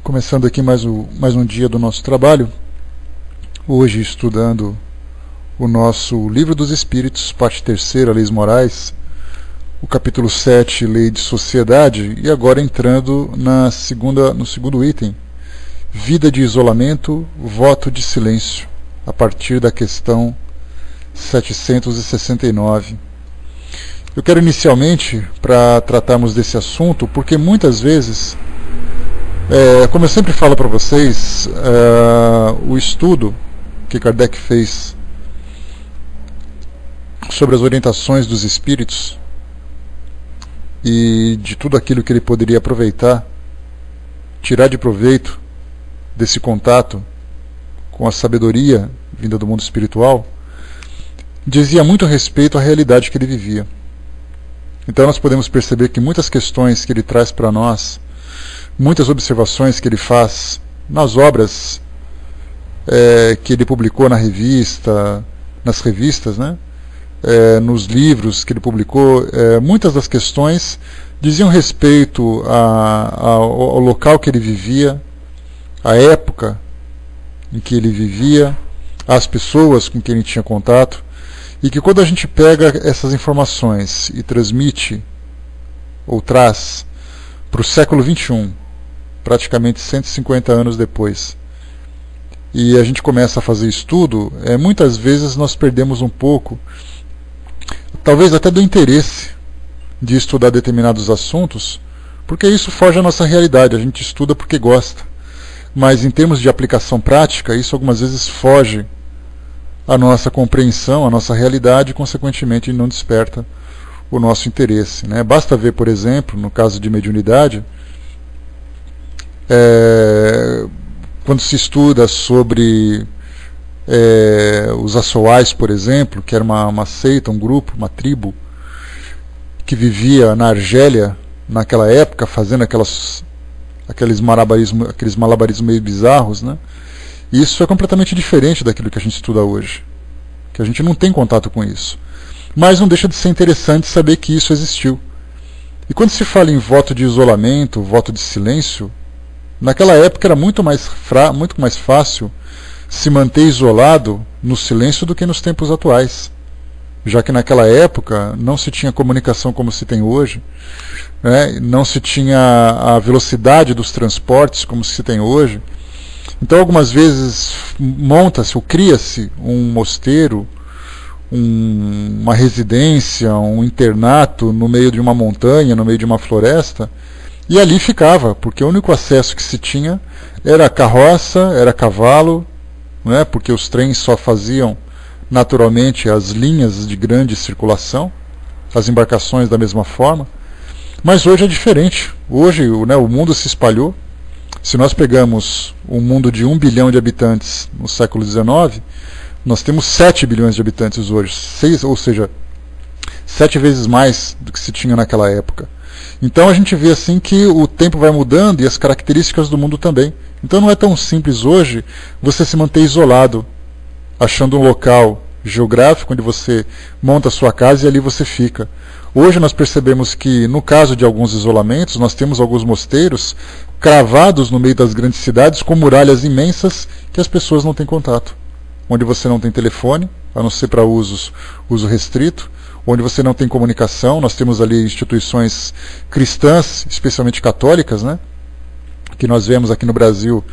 Começando aqui mais um dia do nosso trabalho, hoje estudando o nosso Livro dos Espíritos, parte terceira, Leis Morais, o capítulo 7, Lei de Sociedade, e agora entrando no segundo item, Vida de Isolamento, Voto de Silêncio, a partir da questão 769. Eu quero inicialmente, para tratarmos desse assunto, porque muitas vezes, como eu sempre falo para vocês, o estudo que Kardec fez sobre as orientações dos espíritos e de tudo aquilo que ele poderia aproveitar, tirar de proveito desse contato com a sabedoria vinda do mundo espiritual, dizia muito a respeito à realidade que ele vivia. Então nós podemos perceber que muitas questões que ele traz para nós, muitas observações que ele faz nas obras que ele publicou nas revistas, né? Nos livros que ele publicou, muitas das questões diziam respeito ao local que ele vivia, à época em que ele vivia, às pessoas com quem ele tinha contato, e que quando a gente pega essas informações e transmite ou traz para o século XXI, praticamente 150 anos depois, e a gente começa a fazer estudo, muitas vezes nós perdemos um pouco, talvez até do interesse de estudar determinados assuntos, porque isso foge à nossa realidade, a gente estuda porque gosta, mas em termos de aplicação prática, isso algumas vezes foge à nossa compreensão, à nossa realidade, e consequentemente não desperta o nosso interesse, né? Basta ver, por exemplo, no caso de mediunidade, quando se estuda sobre os Açoais, por exemplo, que era uma seita, um grupo, uma tribo, que vivia na Argélia naquela época, fazendo aqueles malabarismos meio bizarros, né? Isso é completamente diferente daquilo que a gente estuda hoje, que a gente não tem contato com isso. Mas não deixa de ser interessante saber que isso existiu. E quando se fala em voto de isolamento, voto de silêncio, naquela época era muito mais fácil se manter isolado no silêncio do que nos tempos atuais, já que naquela época não se tinha comunicação como se tem hoje, né? Não se tinha a velocidade dos transportes como se tem hoje. Então algumas vezes monta-se ou cria-se um mosteiro, uma residência, um internato no meio de uma montanha, no meio de uma floresta, e ali ficava, porque o único acesso que se tinha era carroça, era cavalo, né? Porque os trens só faziam naturalmente as linhas de grande circulação, as embarcações da mesma forma. Mas hoje é diferente. Hoje, né, o mundo se espalhou. Se nós pegamos um mundo de 1 bilhão de habitantes no século XIX, nós temos 7 bilhões de habitantes hoje, ou seja, 7 vezes mais do que se tinha naquela época. Então a gente vê assim que o tempo vai mudando e as características do mundo também. Então não é tão simples hoje você se manter isolado, achando um local geográfico onde você monta a sua casa e ali você fica. Hoje nós percebemos que, no caso de alguns isolamentos, nós temos alguns mosteiros cravados no meio das grandes cidades com muralhas imensas que as pessoas não têm contato. Onde você não tem telefone, a não ser para uso restrito, onde você não tem comunicação. Nós temos ali instituições cristãs, especialmente católicas, né? Que nós vemos aqui no Brasil,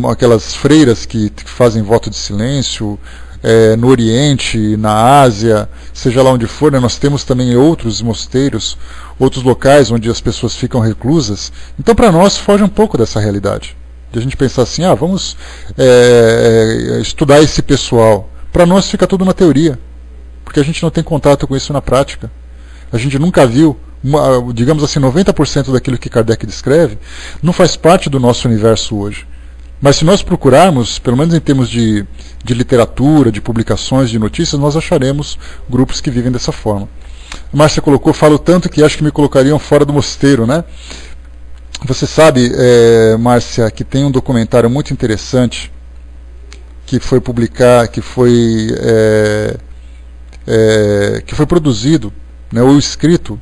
aquelas freiras que fazem voto de silêncio, no Oriente, na Ásia, seja lá onde for, né, nós temos também outros mosteiros, outros locais onde as pessoas ficam reclusas. Então para nós foge um pouco dessa realidade, de a gente pensar assim, vamos estudar esse pessoal. Para nós fica tudo na teoria, porque a gente não tem contato com isso na prática. A gente nunca viu, digamos assim, 90% daquilo que Kardec descreve não faz parte do nosso universo hoje. Mas se nós procurarmos, pelo menos em termos de literatura, de publicações, de notícias, nós acharemos grupos que vivem dessa forma. A Márcia colocou, falo tanto que acho que me colocariam fora do mosteiro, né? Você sabe, Márcia, que tem um documentário muito interessante que foi produzido, né, ou escrito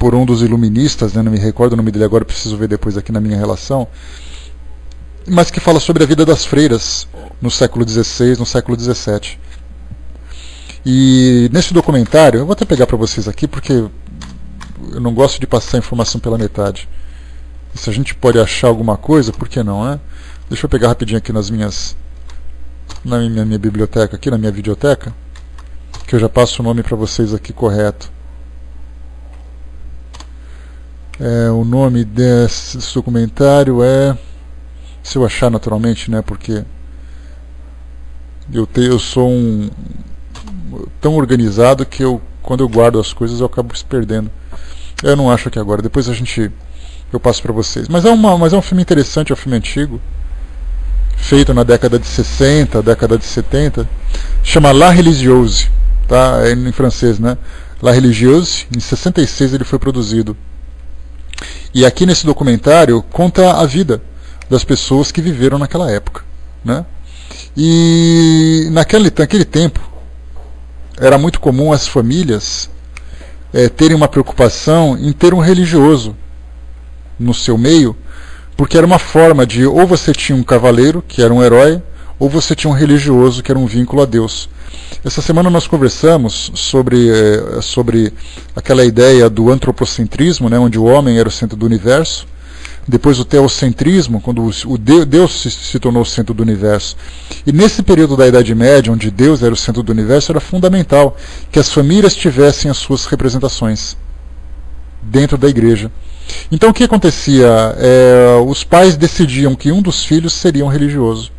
por um dos iluministas, né, não me recordo o nome dele agora, preciso ver depois aqui na minha relação, mas que fala sobre a vida das freiras no século XVI, no século XVII. E nesse documentário, eu vou até pegar para vocês aqui, porque eu não gosto de passar a informação pela metade. E se a gente pode achar alguma coisa, por que não, né? Deixa eu pegar rapidinho aqui na minha biblioteca, aqui na minha videoteca, que eu já passo o nome para vocês aqui correto. O nome desse documentário é, se eu achar naturalmente, né, porque eu sou tão organizado que quando eu guardo as coisas eu acabo se perdendo. Eu não acho aqui agora, depois eu passo para vocês. Mas é um filme interessante, é um filme antigo, feito na década de 60, década de 70, chama La Religieuse, tá? É em francês, né? La Religieuse, em 66 ele foi produzido. E aqui nesse documentário conta a vida das pessoas que viveram naquela época, né? E naquele tempo era muito comum as famílias terem uma preocupação em ter um religioso no seu meio, porque era uma forma de, ou você tinha um cavaleiro, que era um herói, ou você tinha um religioso, que era um vínculo a Deus. Essa semana nós conversamos sobre aquela ideia do antropocentrismo, né, onde o homem era o centro do universo. Depois o teocentrismo, quando Deus se tornou o centro do universo. E nesse período da Idade Média, onde Deus era o centro do universo, era fundamental que as famílias tivessem as suas representações dentro da igreja. Então o que acontecia? Os pais decidiam que um dos filhos seria um religioso.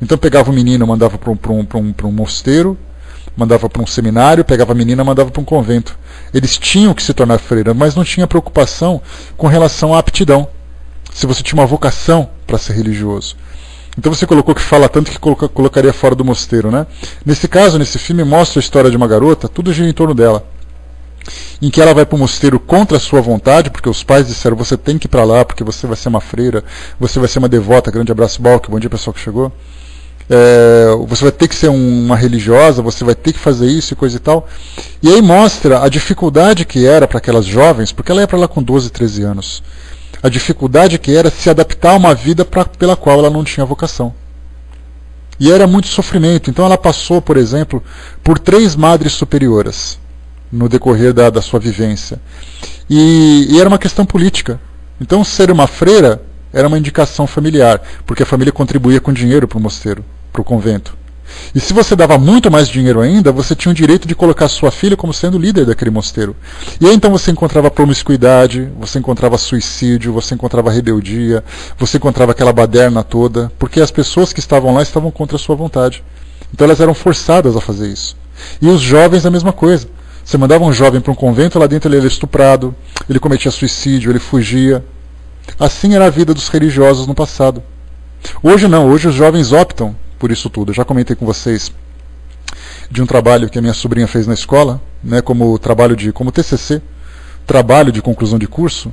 Então pegava o menino, mandava para um mosteiro, mandava para um seminário, pegava a menina, mandava para um convento. Eles tinham que se tornar freira, mas não tinha preocupação com relação à aptidão, se você tinha uma vocação para ser religioso. Então você colocou que fala tanto que colocaria fora do mosteiro, né? Nesse caso, nesse filme, mostra a história de uma garota, tudo gira em torno dela, em que ela vai para o mosteiro contra a sua vontade, porque os pais disseram, você tem que ir para lá, porque você vai ser uma freira, você vai ser uma devota. Grande abraço, Balque, bom dia pessoal que chegou. Você vai ter que ser uma religiosa, você vai ter que fazer isso e coisa e tal. E aí mostra a dificuldade que era para aquelas jovens, porque ela ia para lá com 12, 13 anos, a dificuldade que era se adaptar a uma vida pela qual ela não tinha vocação. E era muito sofrimento. Então ela passou, por exemplo, por 3 madres superioras no decorrer da sua vivência. E era uma questão política. Então ser uma freira era uma indicação familiar, porque a família contribuía com dinheiro para o mosteiro, para o convento. E se você dava muito mais dinheiro ainda, você tinha o direito de colocar sua filha como sendo líder daquele mosteiro. E aí então você encontrava promiscuidade, você encontrava suicídio, você encontrava rebeldia, você encontrava aquela baderna toda, porque as pessoas que estavam lá estavam contra a sua vontade. Então elas eram forçadas a fazer isso. E os jovens a mesma coisa. Você mandava um jovem para um convento, lá dentro ele era estuprado, ele cometia suicídio, ele fugia. Assim era a vida dos religiosos no passado. Hoje não, hoje os jovens optam por isso tudo. Eu já comentei com vocês de um trabalho que a minha sobrinha fez na escola, né, como TCC, trabalho de conclusão de curso,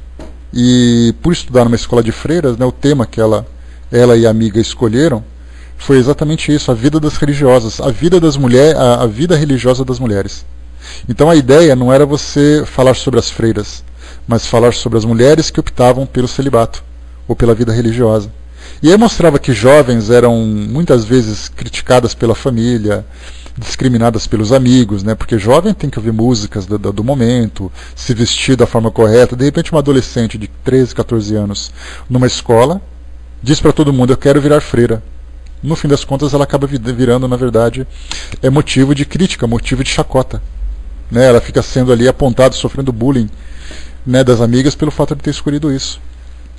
e por estudar numa escola de freiras, né, o tema que ela e a amiga escolheram foi exatamente isso, a vida das religiosas, a vida das mulheres, a vida religiosa das mulheres. Então a ideia não era você falar sobre as freiras, mas falar sobre as mulheres que optavam pelo celibato ou pela vida religiosa. E aí mostrava que jovens eram muitas vezes criticadas pela família, discriminadas pelos amigos, né? Porque jovem tem que ouvir músicas do momento, se vestir da forma correta. De repente uma adolescente de 13, 14 anos numa escola diz para todo mundo, eu quero virar freira. No fim das contas ela acaba virando, na verdade, motivo de crítica, motivo de chacota, né? Ela fica sendo ali apontada, sofrendo bullying, né, das amigas pelo fato de ter escolhido isso.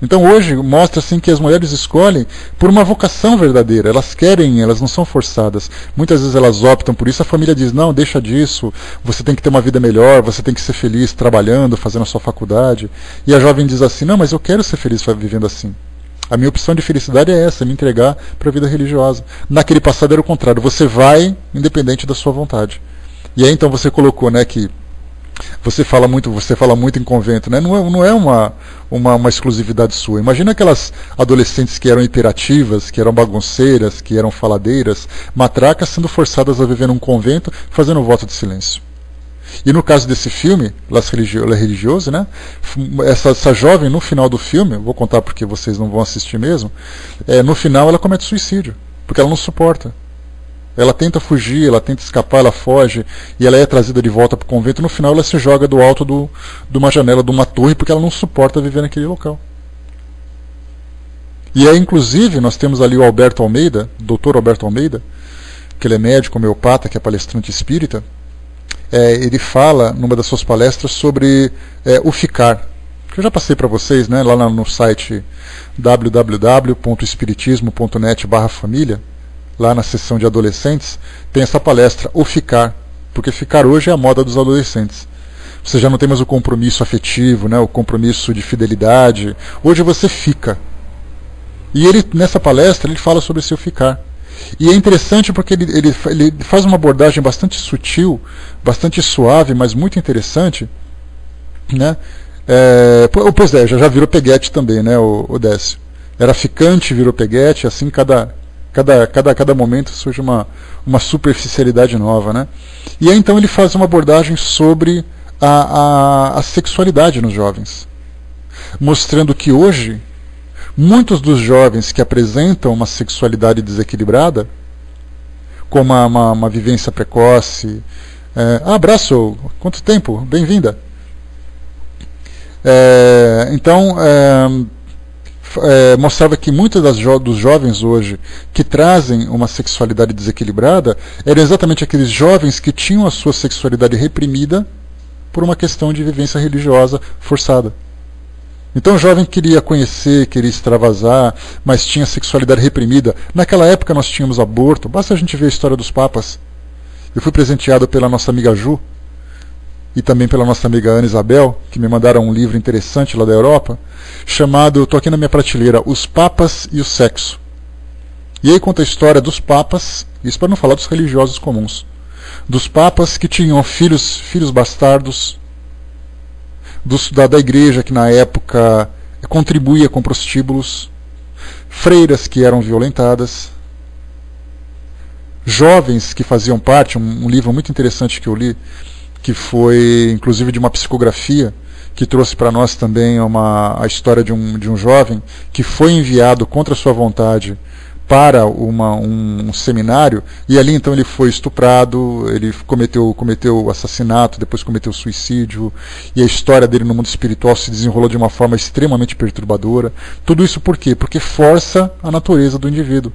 Então hoje mostra assim que as mulheres escolhem por uma vocação verdadeira, elas querem, elas não são forçadas. Muitas vezes elas optam por isso, a família diz, não, deixa disso, você tem que ter uma vida melhor, você tem que ser feliz trabalhando, fazendo a sua faculdade. E a jovem diz assim, não, mas eu quero ser feliz vivendo assim. A minha opção de felicidade é essa, me entregar para a vida religiosa. Naquele passado era o contrário, você vai independente da sua vontade. E aí então você colocou, né, que você fala muito em convento, né? Não é uma exclusividade sua. Imagina aquelas adolescentes que eram hiperativas, que eram bagunceiras, que eram faladeiras, matracas, sendo forçadas a viver num convento, fazendo um voto de silêncio. E no caso desse filme, La Religiosa, né, essa jovem, no final do filme, vou contar porque vocês não vão assistir mesmo, no final ela comete suicídio, porque ela não suporta. Ela tenta fugir, ela tenta escapar, ela foge, e ela é trazida de volta para o convento, e no final ela se joga do alto de uma janela de uma torre, porque ela não suporta viver naquele local. E aí, inclusive, nós temos ali o Alberto Almeida, Dr. Alberto Almeida, que ele é médico homeopata, que é palestrante espírita. Ele fala, numa das suas palestras, sobre o ficar. Que eu já passei para vocês, né, lá no site www.espiritismo.net/família, lá na seção de adolescentes, tem essa palestra, o ficar. Porque ficar hoje é a moda dos adolescentes. Você já não tem mais o compromisso afetivo, né, o compromisso de fidelidade. Hoje você fica. E ele, nessa palestra, ele fala sobre seu ficar. E é interessante porque ele faz uma abordagem bastante sutil, bastante suave, mas muito interessante, né? Pois é, já virou peguete também, né, o Décio? Era ficante, virou peguete, assim cada momento surge uma superficialidade nova, né? E aí então ele faz uma abordagem sobre a sexualidade nos jovens, mostrando que hoje muitos dos jovens que apresentam uma sexualidade desequilibrada, como uma vivência precoce... abraço, quanto tempo? Bem-vinda. Mostrava que muitos dos jovens hoje que trazem uma sexualidade desequilibrada eram exatamente aqueles jovens que tinham a sua sexualidade reprimida por uma questão de vivência religiosa forçada. Então o jovem queria conhecer, queria extravasar, mas tinha sexualidade reprimida. Naquela época nós tínhamos aborto, basta a gente ver a história dos papas. Eu fui presenteado pela nossa amiga Ju e também pela nossa amiga Ana Isabel, que me mandaram um livro interessante lá da Europa, chamado, estou aqui na minha prateleira, Os Papas e o Sexo. E aí conta a história dos papas, isso para não falar dos religiosos comuns, dos papas que tinham filhos bastardos, da igreja que na época contribuía com prostíbulos, freiras que eram violentadas, jovens que faziam parte, um livro muito interessante que eu li, que foi inclusive de uma psicografia, que trouxe para nós também a história de um jovem que foi enviado contra sua vontade para um seminário, e ali então ele foi estuprado, ele cometeu assassinato, depois cometeu suicídio, e a história dele no mundo espiritual se desenrolou de uma forma extremamente perturbadora. Tudo isso por quê? Porque força a natureza do indivíduo.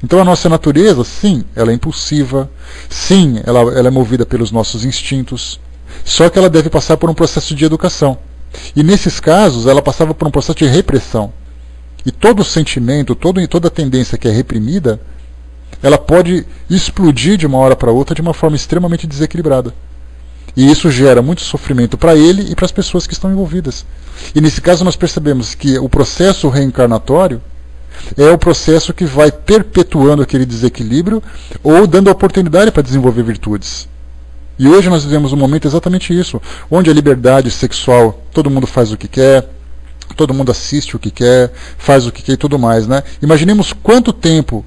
Então a nossa natureza, sim, ela é impulsiva, sim, ela é movida pelos nossos instintos, só que ela deve passar por um processo de educação. E nesses casos ela passava por um processo de repressão. E todo sentimento, toda tendência que é reprimida, ela pode explodir de uma hora para outra de uma forma extremamente desequilibrada. E isso gera muito sofrimento para ele e para as pessoas que estão envolvidas. E nesse caso nós percebemos que o processo reencarnatório é o processo que vai perpetuando aquele desequilíbrio ou dando oportunidade para desenvolver virtudes. E hoje nós vivemos um momento exatamente isso, onde a liberdade sexual, todo mundo faz o que quer, todo mundo assiste o que quer, faz o que quer e tudo mais, né? Imaginemos quanto tempo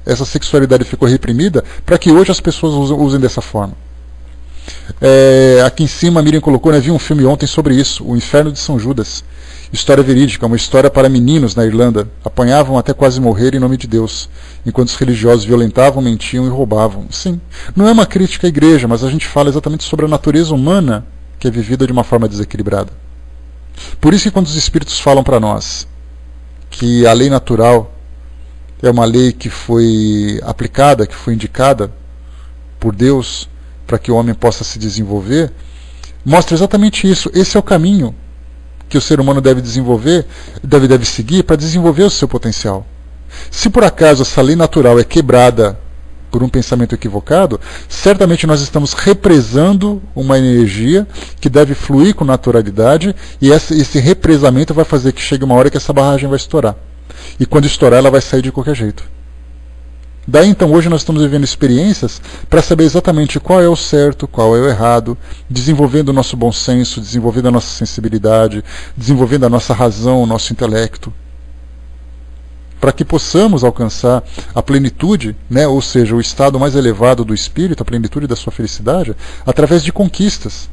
essa sexualidade ficou reprimida para que hoje as pessoas usem dessa forma. Aqui em cima a Miriam colocou, né, vi um filme ontem sobre isso, O Inferno de São Judas. História verídica, uma história para meninos na Irlanda. Apanhavam até quase morrer em nome de Deus, enquanto os religiosos violentavam, mentiam e roubavam. Sim, não é uma crítica à igreja, mas a gente fala exatamente sobre a natureza humana que é vivida de uma forma desequilibrada. Por isso que quando os espíritos falam para nós que a lei natural é uma lei que foi aplicada, que foi indicada por Deus para que o homem possa se desenvolver, mostra exatamente isso. Esse é o caminho que o ser humano deve desenvolver, deve seguir para desenvolver o seu potencial. Se por acaso essa lei natural é quebrada por um pensamento equivocado, certamente nós estamos represando uma energia que deve fluir com naturalidade, e esse represamento vai fazer que chegue uma hora que essa barragem vai estourar. E quando estourar, ela vai sair de qualquer jeito. Daí então hoje nós estamos vivendo experiências para saber exatamente qual é o certo, qual é o errado, desenvolvendo o nosso bom senso, desenvolvendo a nossa sensibilidade, desenvolvendo a nossa razão, o nosso intelecto. para que possamos alcançar a plenitude, né, ou seja, o estado mais elevado do espírito, a plenitude da sua felicidade, através de conquistas,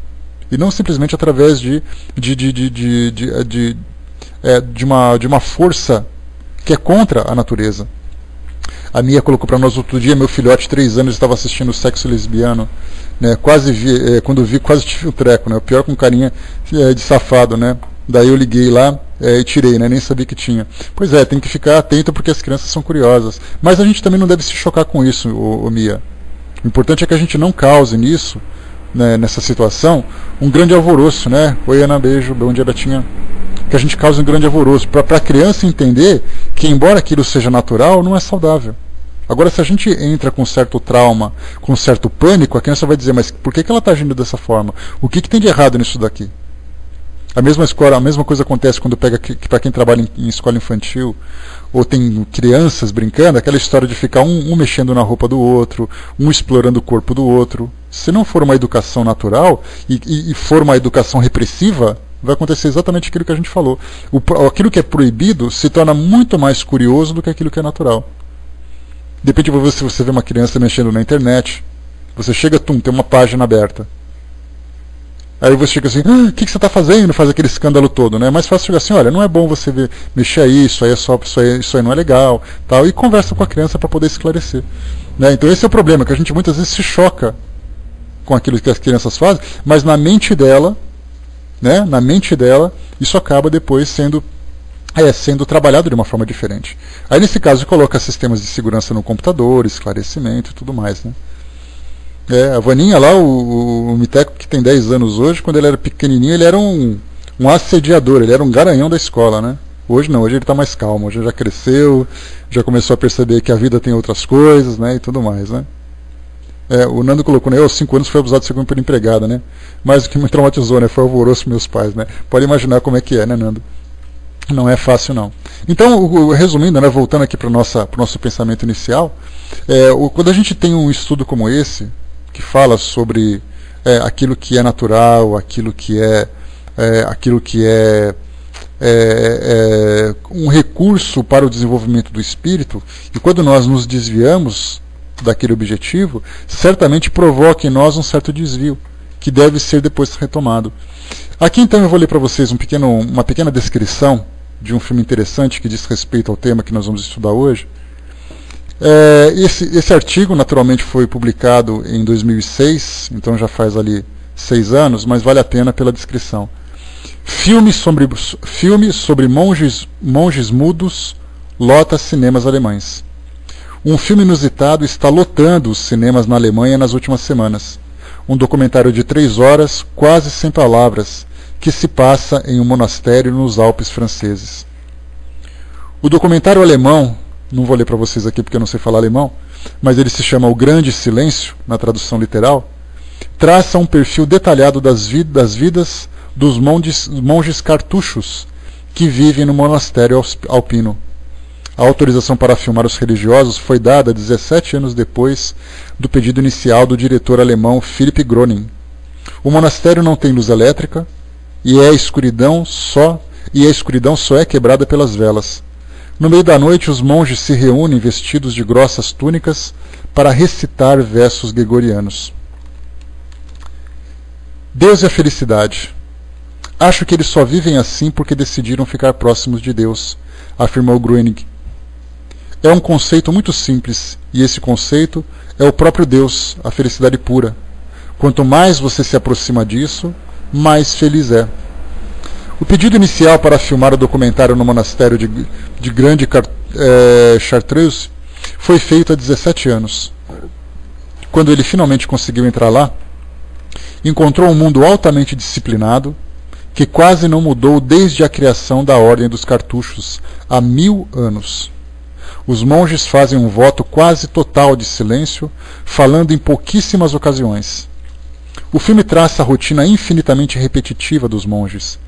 e não simplesmente através de uma força que é contra a natureza. A Mia colocou para nós outro dia, meu filhote de 3 anos estava assistindo Sexo Lesbiano, né, quando vi, quase tive um treco, né, o pior com carinha de safado, né. Daí eu liguei lá e tirei, né? Nem sabia que tinha. Pois é, tem que ficar atento porque as crianças são curiosas. Mas a gente também não deve se chocar com isso, Mia. O importante é que a gente não cause nisso, né, nessa situação, um grande alvoroço, né? Oi, Ana, beijo, bom dia, Betinha. Que a gente cause um grande alvoroço, para a criança entender que, embora aquilo seja natural, não é saudável. Agora, se a gente entra com certo trauma, com certo pânico, a criança vai dizer, mas por que ela está agindo dessa forma? O que tem de errado nisso daqui? A mesma coisa acontece quando pega para quem trabalha em escola infantil, ou tem crianças brincando, aquela história de ficar um mexendo na roupa do outro, um explorando o corpo do outro. Se não for uma educação natural e for uma educação repressiva, vai acontecer exatamente aquilo que a gente falou. Aquilo que é proibido se torna muito mais curioso do que aquilo que é natural. De repente você vê uma criança mexendo na internet, você chega, tem uma página aberta. Aí você fica assim, o que você está fazendo? Faz aquele escândalo todo, né? É mais fácil chegar assim, olha, não é bom você mexer aí, isso aí não é legal, tal, e conversa com a criança para poder esclarecer. Né? Então esse é o problema, que a gente muitas vezes se choca com aquilo que as crianças fazem, mas na mente dela, né? Na mente dela, isso acaba depois sendo trabalhado de uma forma diferente. Aí nesse caso coloca sistemas de segurança no computador, esclarecimento e tudo mais, né? A Vaninha lá, o Miteco, que tem 10 anos hoje, quando ele era pequenininho, ele era um assediador, ele era um garanhão da escola, né? Hoje não, hoje ele está mais calmo, hoje ele já cresceu, já começou a perceber que a vida tem outras coisas, né? E tudo mais, né? O Nando colocou, né? Eu aos 5 anos fui abusado sexualmente por empregada, né? Mas o que me traumatizou, né? Foi o alvoroço dos meus pais, né? Pode imaginar como é que é, né, Nando? Não é fácil, não. Então, resumindo, né, voltando aqui para o nosso pensamento inicial, quando a gente tem um estudo como esse, que fala sobre aquilo que é natural, aquilo que é um recurso para o desenvolvimento do espírito, e quando nós nos desviamos daquele objetivo, certamente provoca em nós um certo desvio, que deve ser depois retomado. Aqui então eu vou ler para vocês uma pequena descrição de um filme interessante que diz respeito ao tema que nós vamos estudar hoje. Esse artigo naturalmente foi publicado em 2006, então já faz ali 6 anos, mas vale a pena pela descrição. Filme sobre monges mudos lota cinemas alemães. Um filme inusitado está lotando os cinemas na Alemanha nas últimas semanas. Um documentário de 3 horas, quase sem palavras, que se passa em um monastério nos Alpes franceses. O documentário alemão, não vou ler para vocês aqui porque eu não sei falar alemão, mas ele se chama O Grande Silêncio, na tradução literal, traça um perfil detalhado das vidas dos monges cartuchos que vivem no monastério alpino. A autorização para filmar os religiosos foi dada 17 anos depois do pedido inicial do diretor alemão Philipp Groening. O monastério não tem luz elétrica e a escuridão só é quebrada pelas velas. No meio da noite, os monges se reúnem vestidos de grossas túnicas para recitar versos gregorianos. Deus e a felicidade. Acho que eles só vivem assim porque decidiram ficar próximos de Deus, afirmou Groening. É um conceito muito simples, e esse conceito é o próprio Deus, a felicidade pura. Quanto mais você se aproxima disso, mais feliz é. O pedido inicial para filmar o documentário no monastério de Grande Chartreuse foi feito há 17 anos. Quando ele finalmente conseguiu entrar lá, encontrou um mundo altamente disciplinado, que quase não mudou desde a criação da Ordem dos Cartuchos, há 1000 anos. Os monges fazem um voto quase total de silêncio, falando em pouquíssimas ocasiões. O filme traça a rotina infinitamente repetitiva dos monges.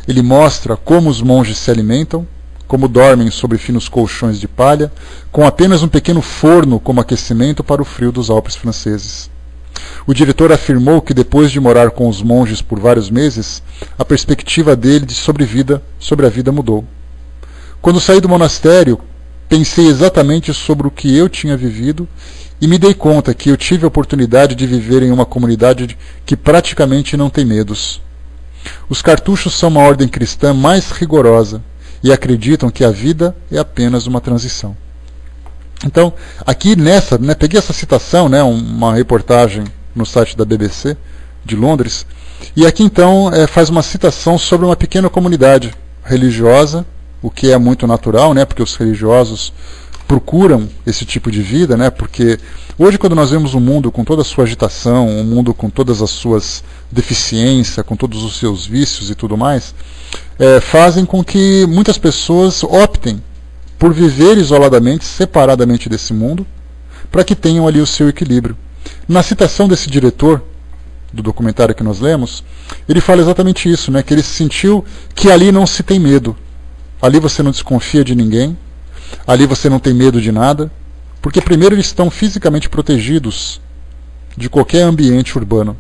Ele mostra como os monges se alimentam, como dormem sobre finos colchões de palha, com apenas um pequeno forno como aquecimento para o frio dos Alpes franceses. O diretor afirmou que depois de morar com os monges por vários meses, a perspectiva dele sobre a vida mudou. Quando saí do monastério, pensei exatamente sobre o que eu tinha vivido e me dei conta que eu tive a oportunidade de viver em uma comunidade que praticamente não tem medos. Os cartuchos são uma ordem cristã mais rigorosa e acreditam que a vida é apenas uma transição. Então, aqui nessa, peguei essa citação, uma reportagem no site da BBC de Londres, e aqui então faz uma citação sobre uma pequena comunidade religiosa, o que é muito natural, porque os religiosos procuram esse tipo de vida, porque hoje quando nós vemos um mundo com toda a sua agitação, um mundo com todas as suas deficiências, com todos os seus vícios e tudo mais, fazem com que muitas pessoas optem por viver isoladamente, separadamente desse mundo, para que tenham ali o seu equilíbrio. Na citação desse diretor do documentário que nós lemos, ele fala exatamente isso, que ele sentiu que ali não se tem medo. Ali você não desconfia de ninguém, ali você não tem medo de nada, porque primeiro eles estão fisicamente protegidos de qualquer ambiente urbano.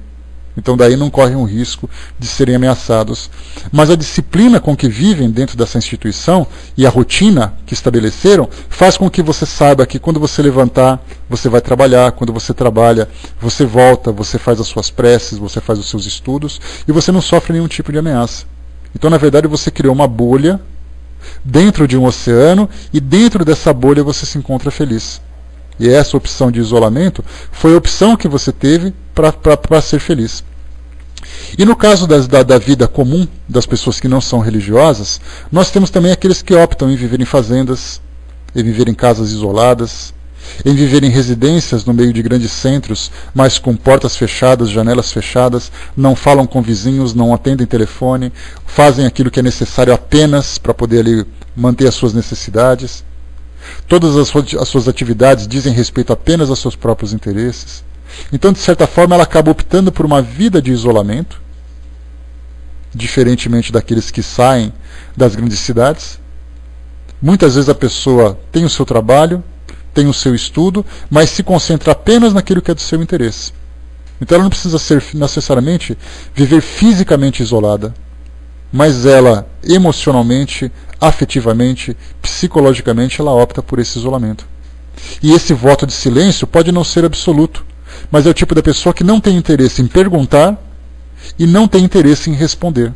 Então daí não correm o risco de serem ameaçados. Mas a disciplina com que vivem dentro dessa instituição e a rotina que estabeleceram faz com que você saiba que quando você levantar, você vai trabalhar, quando você trabalha, você volta, você faz as suas preces, você faz os seus estudos e você não sofre nenhum tipo de ameaça. Então na verdade você criou uma bolha dentro de um oceano e dentro dessa bolha você se encontra feliz. E essa opção de isolamento foi a opção que você teve para ser feliz. E no caso da vida comum, das pessoas que não são religiosas, nós temos também aqueles que optam em viver em fazendas, em viver em casas isoladas, em viver em residências no meio de grandes centros, mas com portas fechadas, janelas fechadas, não falam com vizinhos, não atendem telefone, fazem aquilo que é necessário apenas para poder ali manter as suas necessidades. Todas as suas atividades dizem respeito apenas aos seus próprios interesses. Então, de certa forma, ela acaba optando por uma vida de isolamento, diferentemente daqueles que saem das grandes cidades. Muitas vezes a pessoa tem o seu trabalho, tem o seu estudo, mas se concentra apenas naquilo que é do seu interesse. Então ela não precisa ser necessariamente viver fisicamente isolada, mas ela emocionalmente, afetivamente, psicologicamente, ela opta por esse isolamento. E esse voto de silêncio pode não ser absoluto, mas é o tipo da pessoa que não tem interesse em perguntar e não tem interesse em responder.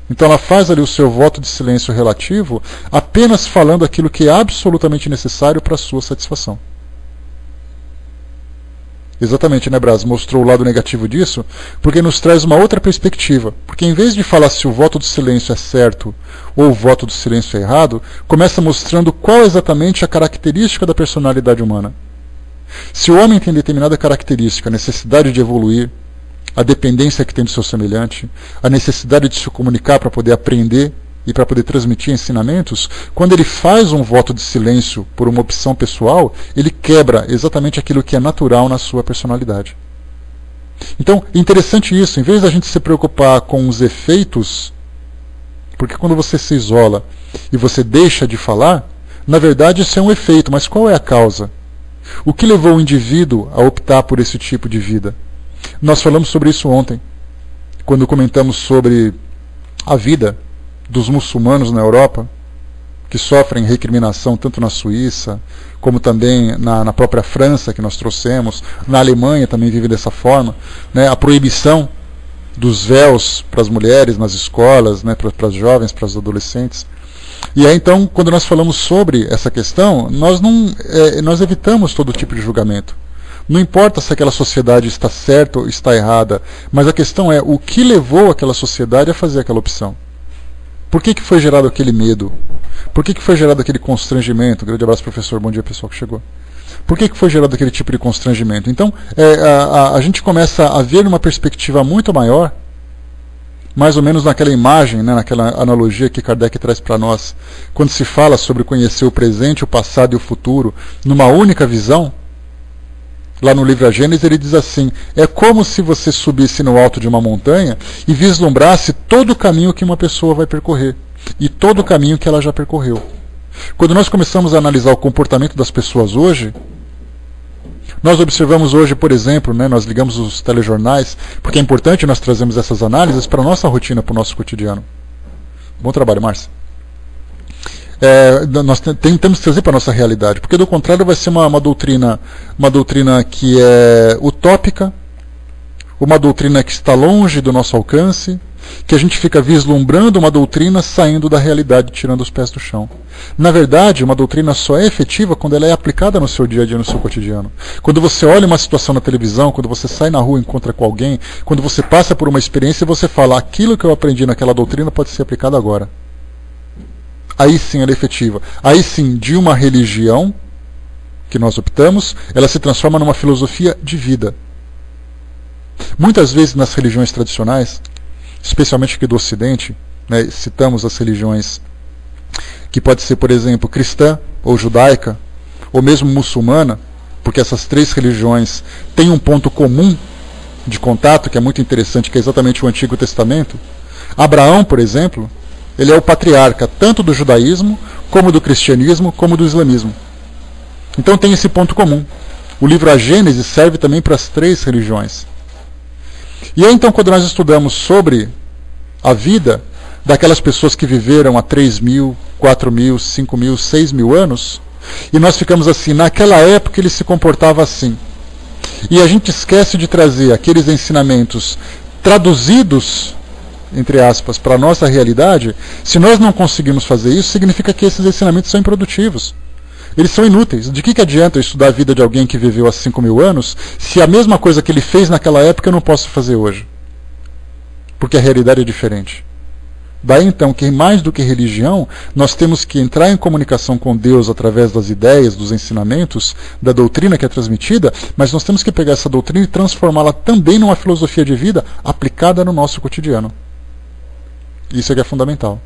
Então ela faz ali o seu voto de silêncio relativo apenas falando aquilo que é absolutamente necessário para a sua satisfação. Exatamente, Braz mostrou o lado negativo disso, porque nos traz uma outra perspectiva. Porque em vez de falar se o voto do silêncio é certo ou o voto do silêncio é errado, começa mostrando qual exatamente a característica da personalidade humana. Se o homem tem determinada característica, a necessidade de evoluir, a dependência que tem do seu semelhante, a necessidade de se comunicar para poder aprender e para poder transmitir ensinamentos, quando ele faz um voto de silêncio por uma opção pessoal, ele quebra exatamente aquilo que é natural na sua personalidade. Então, é interessante isso, em vez da gente se preocupar com os efeitos, porque quando você se isola e você deixa de falar, na verdade isso é um efeito, mas qual é a causa? O que levou o indivíduo a optar por esse tipo de vida? Nós falamos sobre isso ontem, quando comentamos sobre a vida dos muçulmanos na Europa, que sofrem recriminação tanto na Suíça, como também na própria França, que nós trouxemos, na Alemanha também vive dessa forma, a proibição dos véus para as mulheres nas escolas, para as jovens, para os adolescentes. E aí então, quando nós falamos sobre essa questão, nós evitamos todo tipo de julgamento. Não importa se aquela sociedade está certa ou está errada, mas a questão é o que levou aquela sociedade a fazer aquela opção. Por que foi gerado aquele medo? Por que foi gerado aquele constrangimento? Grande abraço, professor. Bom dia, pessoal que chegou. Por que foi gerado aquele tipo de constrangimento? Então, a gente começa a ver numa perspectiva muito maior, mais ou menos naquela imagem, naquela analogia que Kardec traz para nós, quando se fala sobre conhecer o presente, o passado e o futuro numa única visão. Lá no livro A Gênesis ele diz assim: é como se você subisse no alto de uma montanha e vislumbrasse todo o caminho que uma pessoa vai percorrer e todo o caminho que ela já percorreu. Quando nós começamos a analisar o comportamento das pessoas hoje, nós observamos hoje, por exemplo, nós ligamos os telejornais, porque é importante nós trazermos essas análises para a nossa rotina, para o nosso cotidiano. Bom trabalho, Márcia. nós temos que trazer para a nossa realidade, porque do contrário vai ser uma doutrina que é utópica, uma doutrina que está longe do nosso alcance, que a gente fica vislumbrando uma doutrina saindo da realidade, tirando os pés do chão. Na verdade, uma doutrina só é efetiva quando ela é aplicada no seu dia a dia, no seu cotidiano. Quando você olha uma situação na televisão, quando você sai na rua e encontra com alguém, quando você passa por uma experiência e você fala, aquilo que eu aprendi naquela doutrina pode ser aplicado agora. Aí sim ela é efetiva. Aí sim, de uma religião que nós optamos, ela se transforma numa filosofia de vida. Muitas vezes nas religiões tradicionais, especialmente aqui do Ocidente, né, citamos as religiões que pode ser, por exemplo, cristã ou judaica, ou mesmo muçulmana, porque essas três religiões têm um ponto comum de contato, que é muito interessante, que é exatamente o Antigo Testamento. Abraão, por exemplo, ele é o patriarca tanto do judaísmo, como do cristianismo, como do islamismo. Então tem esse ponto comum. O livro A Gênese serve também para as três religiões. E aí então, quando nós estudamos sobre a vida daquelas pessoas que viveram há 3.000, 4.000, 5.000, 6.000 anos, e nós ficamos assim, naquela época ele se comportava assim. E a gente esquece de trazer aqueles ensinamentos traduzidos, entre aspas, para a nossa realidade. Se nós não conseguimos fazer isso, significa que esses ensinamentos são improdutivos. Eles são inúteis. De que adianta eu estudar a vida de alguém que viveu há 5.000 anos, se a mesma coisa que ele fez naquela época eu não posso fazer hoje? Porque a realidade é diferente. Daí então que mais do que religião, nós temos que entrar em comunicação com Deus através das ideias, dos ensinamentos, da doutrina que é transmitida, mas nós temos que pegar essa doutrina e transformá-la também numa filosofia de vida aplicada no nosso cotidiano. Isso é que é fundamental.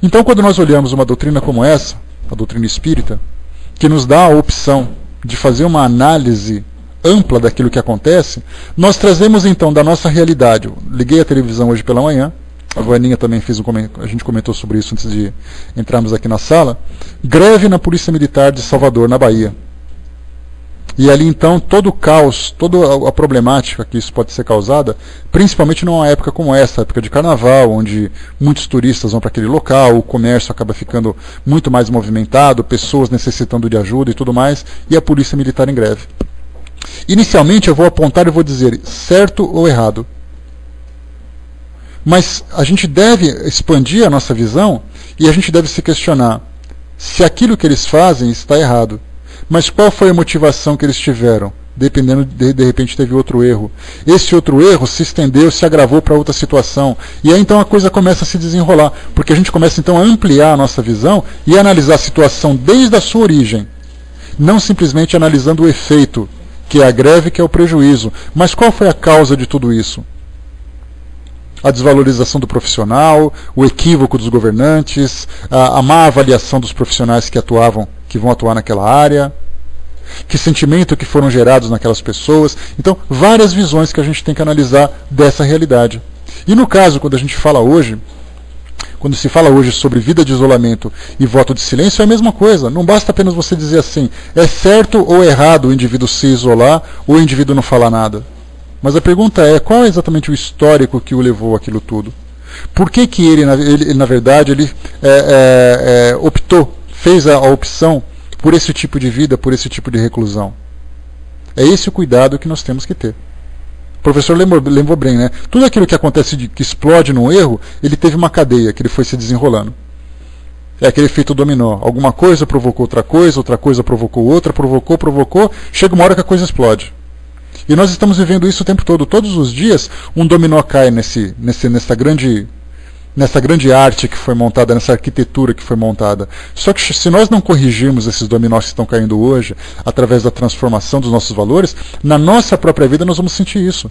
Então, quando nós olhamos uma doutrina como essa, a doutrina espírita, que nos dá a opção de fazer uma análise ampla daquilo que acontece, nós trazemos então da nossa realidade. Eu liguei a televisão hoje pela manhã, a Vaninha também fez a gente comentou sobre isso antes de entrarmos aqui na sala, greve na Polícia Militar de Salvador, na Bahia. E ali então todo o caos, toda a problemática que isso pode ser causada, principalmente numa época como essa, época de carnaval, onde muitos turistas vão para aquele local, o comércio acaba ficando muito mais movimentado, pessoas necessitando de ajuda e tudo mais, e a Polícia Militar em greve. Inicialmente eu vou apontar e vou dizer certo ou errado. Mas a gente deve expandir a nossa visão e a gente deve se questionar se aquilo que eles fazem está errado. Mas qual foi a motivação que eles tiveram? Dependendo, de repente teve outro erro. Esse outro erro se estendeu, se agravou para outra situação. E aí então a coisa começa a se desenrolar. Porque a gente começa então a ampliar a nossa visão e a analisar a situação desde a sua origem. Não simplesmente analisando o efeito, que é a greve, que é o prejuízo. Mas qual foi a causa de tudo isso? A desvalorização do profissional, o equívoco dos governantes, a má avaliação dos profissionais que vão atuar naquela área, que sentimento que foram gerados naquelas pessoas. Então, várias visões que a gente tem que analisar dessa realidade. E no caso, quando se fala hoje sobre vida de isolamento e voto de silêncio, é a mesma coisa. Não basta apenas você dizer assim, é certo ou errado o indivíduo se isolar ou o indivíduo não falar nada. Mas a pergunta é, qual é exatamente o histórico que o levou àquilo tudo? Por que ele na verdade, fez a opção por esse tipo de vida, por esse tipo de reclusão? É esse o cuidado que nós temos que ter. O professor lembrou bem, né? Tudo aquilo que acontece, que explode num erro, ele teve uma cadeia que ele foi se desenrolando. É aquele efeito dominó. Alguma coisa provocou outra coisa provocou outra, provocou, chega uma hora que a coisa explode. E nós estamos vivendo isso o tempo todo. Todos os dias um dominó cai nessa grande arte que foi montada, nessa arquitetura que foi montada. Só que se nós não corrigirmos esses dominós que estão caindo hoje, através da transformação dos nossos valores, na nossa própria vida nós vamos sentir isso.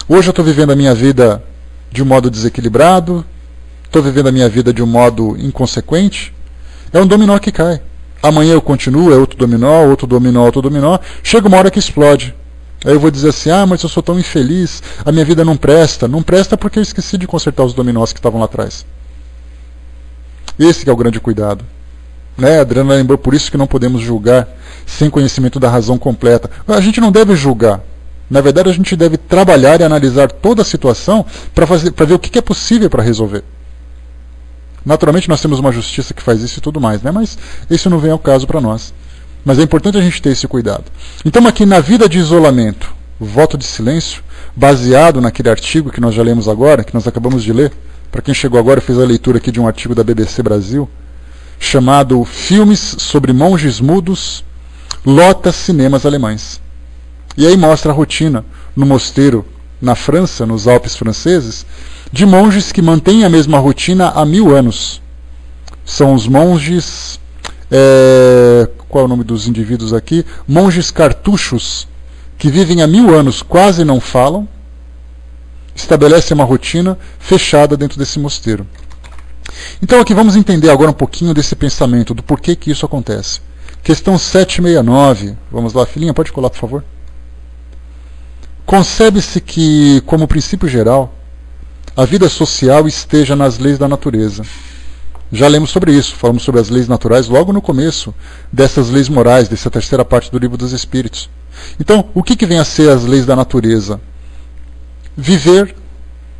Hoje eu estou vivendo a minha vida de um modo desequilibrado, estou vivendo a minha vida de um modo inconsequente. É um dominó que cai. Amanhã eu continuo, é outro dominó, outro dominó, outro dominó. Chega uma hora que explode. Aí eu vou dizer assim, mas eu sou tão infeliz, a minha vida não presta. Não presta porque eu esqueci de consertar os dominós que estavam lá atrás. Esse que é o grande cuidado. Né? A Adriana lembrou, por isso que não podemos julgar sem conhecimento da razão completa. A gente não deve julgar. Na verdade, a gente deve trabalhar e analisar toda a situação para ver o que é possível para resolver. Naturalmente nós temos uma justiça que faz isso e tudo mais, né? Mas isso não vem ao caso para nós. Mas é importante a gente ter esse cuidado. Então aqui na vida de isolamento, o voto de silêncio, baseado naquele artigo que nós já lemos agora, que nós acabamos de ler, para quem chegou agora fez a leitura aqui de um artigo da BBC Brasil, chamado Filmes sobre Monges Mudos lota cinemas alemães. E aí mostra a rotina no mosteiro na França, nos Alpes franceses, de monges que mantêm a mesma rotina há 1000 anos. São os monges... qual é o nome dos indivíduos aqui? Monges cartuchos, que vivem há 1000 anos, quase não falam, estabelecem uma rotina fechada dentro desse mosteiro. Então aqui vamos entender agora um pouquinho desse pensamento, do porquê que isso acontece. Questão 769. Vamos lá, filhinha, pode colar, por favor. Concebe-se que, como princípio geral, a vida social esteja nas leis da natureza. Já lemos sobre isso, falamos sobre as leis naturais logo no começo dessas leis morais, dessa terceira parte do Livro dos Espíritos. Então, o que vem a ser as leis da natureza? Viver,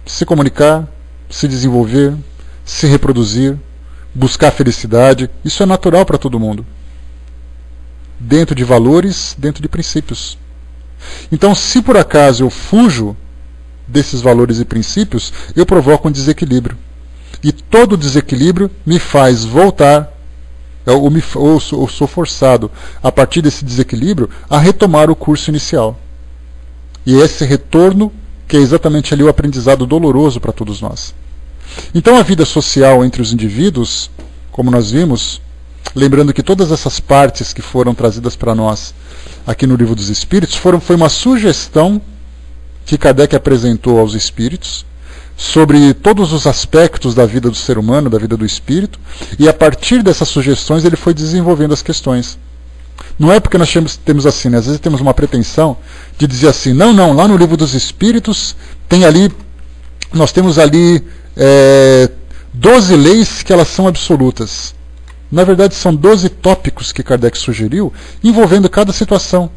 se comunicar, se desenvolver, se reproduzir, buscar felicidade, isso é natural para todo mundo. Dentro de valores, dentro de princípios. Então, se por acaso eu fujo desses valores e princípios, eu provoco um desequilíbrio. E todo desequilíbrio me faz voltar, ou sou forçado, a partir desse desequilíbrio, a retomar o curso inicial. E esse retorno, que é exatamente ali o aprendizado doloroso para todos nós. Então a vida social entre os indivíduos, como nós vimos, lembrando que todas essas partes que foram trazidas para nós aqui no Livro dos Espíritos, foi uma sugestão que Kardec apresentou aos espíritos, sobre todos os aspectos da vida do ser humano, da vida do espírito, e a partir dessas sugestões ele foi desenvolvendo as questões. Não é porque nós temos assim, né? Às vezes temos uma pretensão de dizer assim, não, lá no Livro dos Espíritos nós temos ali 12 leis que elas são absolutas. Na verdade são 12 tópicos que Kardec sugeriu, envolvendo cada situação.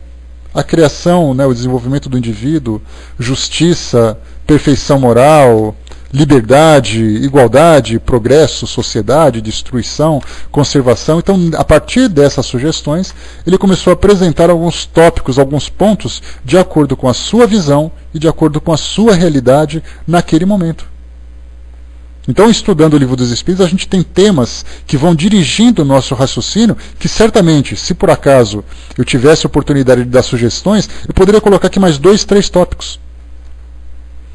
A criação, né, o desenvolvimento do indivíduo, justiça, perfeição moral, liberdade, igualdade, progresso, sociedade, destruição, conservação. Então, a partir dessas sugestões, ele começou a apresentar alguns tópicos, alguns pontos, de acordo com a sua visão e de acordo com a sua realidade naquele momento. Então, estudando o Livro dos Espíritos, a gente tem temas que vão dirigindo o nosso raciocínio, que certamente, se por acaso eu tivesse a oportunidade de dar sugestões, eu poderia colocar aqui mais 2, 3 tópicos.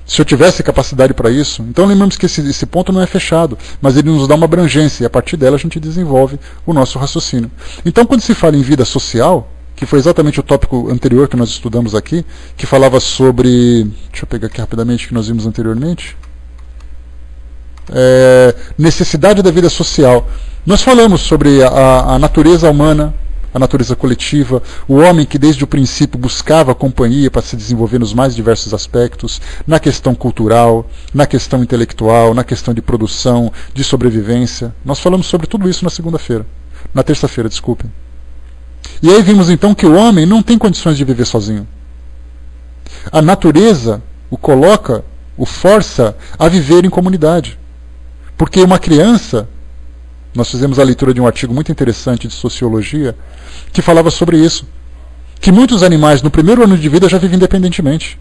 Se eu tivesse capacidade para isso. Então lembramos que esse ponto não é fechado, mas ele nos dá uma abrangência, e a partir dela a gente desenvolve o nosso raciocínio. Então, quando se fala em vida social, que foi exatamente o tópico anterior que nós estudamos aqui, que falava sobre... Deixa eu pegar aqui rapidamente o que nós vimos anteriormente. Necessidade da vida social. Nós falamos sobre a natureza humana, a natureza coletiva, o homem que desde o princípio buscava companhia para se desenvolver nos mais diversos aspectos, na questão cultural, na questão intelectual, na questão de produção, de sobrevivência. Nós falamos sobre tudo isso na terça-feira, desculpem. E aí vimos então que o homem não tem condições de viver sozinho. A natureza o força a viver em comunidade. Porque uma criança, nós fizemos a leitura de um artigo muito interessante de sociologia, que falava sobre isso, que muitos animais no primeiro ano de vida já vivem independentemente.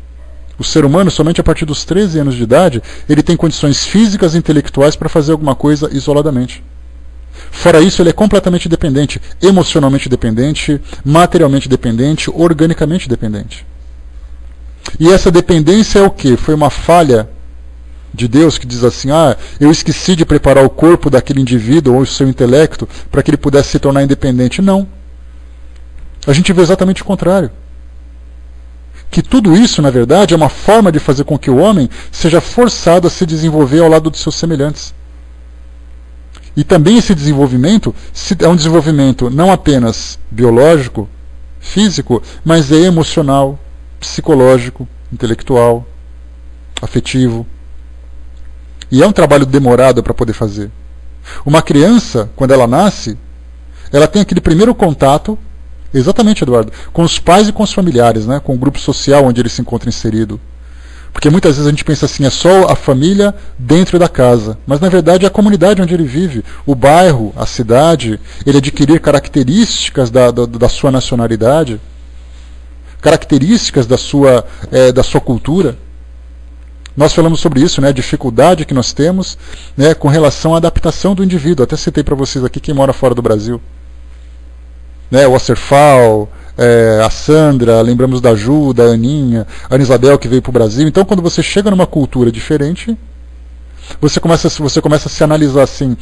O ser humano, somente a partir dos 13 anos de idade, ele tem condições físicas e intelectuais para fazer alguma coisa isoladamente. Fora isso, ele é completamente dependente, emocionalmente dependente, materialmente dependente, organicamente dependente. E essa dependência é o quê? Foi uma falha de Deus que diz assim, eu esqueci de preparar o corpo daquele indivíduo ou o seu intelecto para que ele pudesse se tornar independente. Não. A gente vê exatamente o contrário. Que tudo isso, na verdade, é uma forma de fazer com que o homem seja forçado a se desenvolver ao lado dos seus semelhantes. E também esse desenvolvimento é um desenvolvimento não apenas biológico, físico, mas é emocional, psicológico, intelectual, afetivo. E é um trabalho demorado para poder fazer. Uma criança, quando ela nasce, ela tem aquele primeiro contato, exatamente, Eduardo, com os pais e com os familiares, né, com o grupo social onde ele se encontra inserido. Porque muitas vezes a gente pensa assim, é só a família dentro da casa. Mas na verdade é a comunidade onde ele vive, o bairro, a cidade, ele adquirir características da sua nacionalidade, características da sua cultura. Nós falamos sobre isso, né, a dificuldade que nós temos, né, com relação à adaptação do indivíduo. Até citei para vocês aqui quem mora fora do Brasil. Né, o Ocerfal, a Sandra, lembramos da Ju, da Aninha, a Ana Isabel que veio para o Brasil. Então, quando você chega numa cultura diferente, você começa a se analisar assim,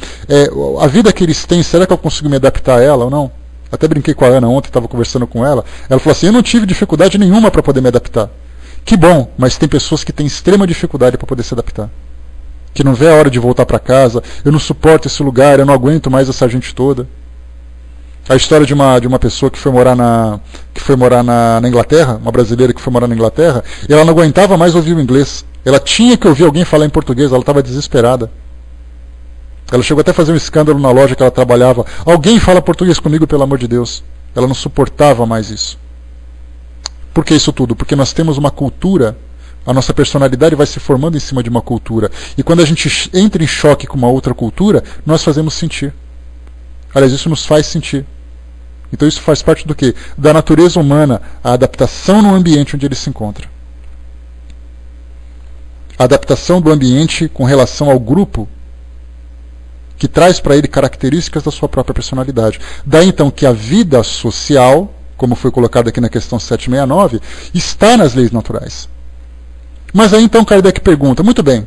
a vida que eles têm, será que eu consigo me adaptar a ela ou não? Até brinquei com a Ana ontem, estava conversando com ela. Ela falou assim, eu não tive dificuldade nenhuma para poder me adaptar. Que bom, mas tem pessoas que têm extrema dificuldade para poder se adaptar. Que não vê a hora de voltar para casa, eu não suporto esse lugar, eu não aguento mais essa gente toda. A história de uma pessoa que foi morar na Inglaterra, uma brasileira que foi morar na Inglaterra, e ela não aguentava mais ouvir o inglês. Ela tinha que ouvir alguém falar em português, ela estava desesperada. Ela chegou até a fazer um escândalo na loja que ela trabalhava. Alguém fala português comigo, pelo amor de Deus. Ela não suportava mais isso. Por que isso tudo? Porque nós temos uma cultura, a nossa personalidade vai se formando em cima de uma cultura. E quando a gente entra em choque com uma outra cultura, nós fazemos sentir. Aliás, isso nos faz sentir. Então isso faz parte do quê? Da natureza humana, a adaptação no ambiente onde ele se encontra. A adaptação do ambiente com relação ao grupo que traz para ele características da sua própria personalidade. Daí então que a vida social, como foi colocado aqui na questão 769, está nas leis naturais. Mas aí então Kardec pergunta, muito bem,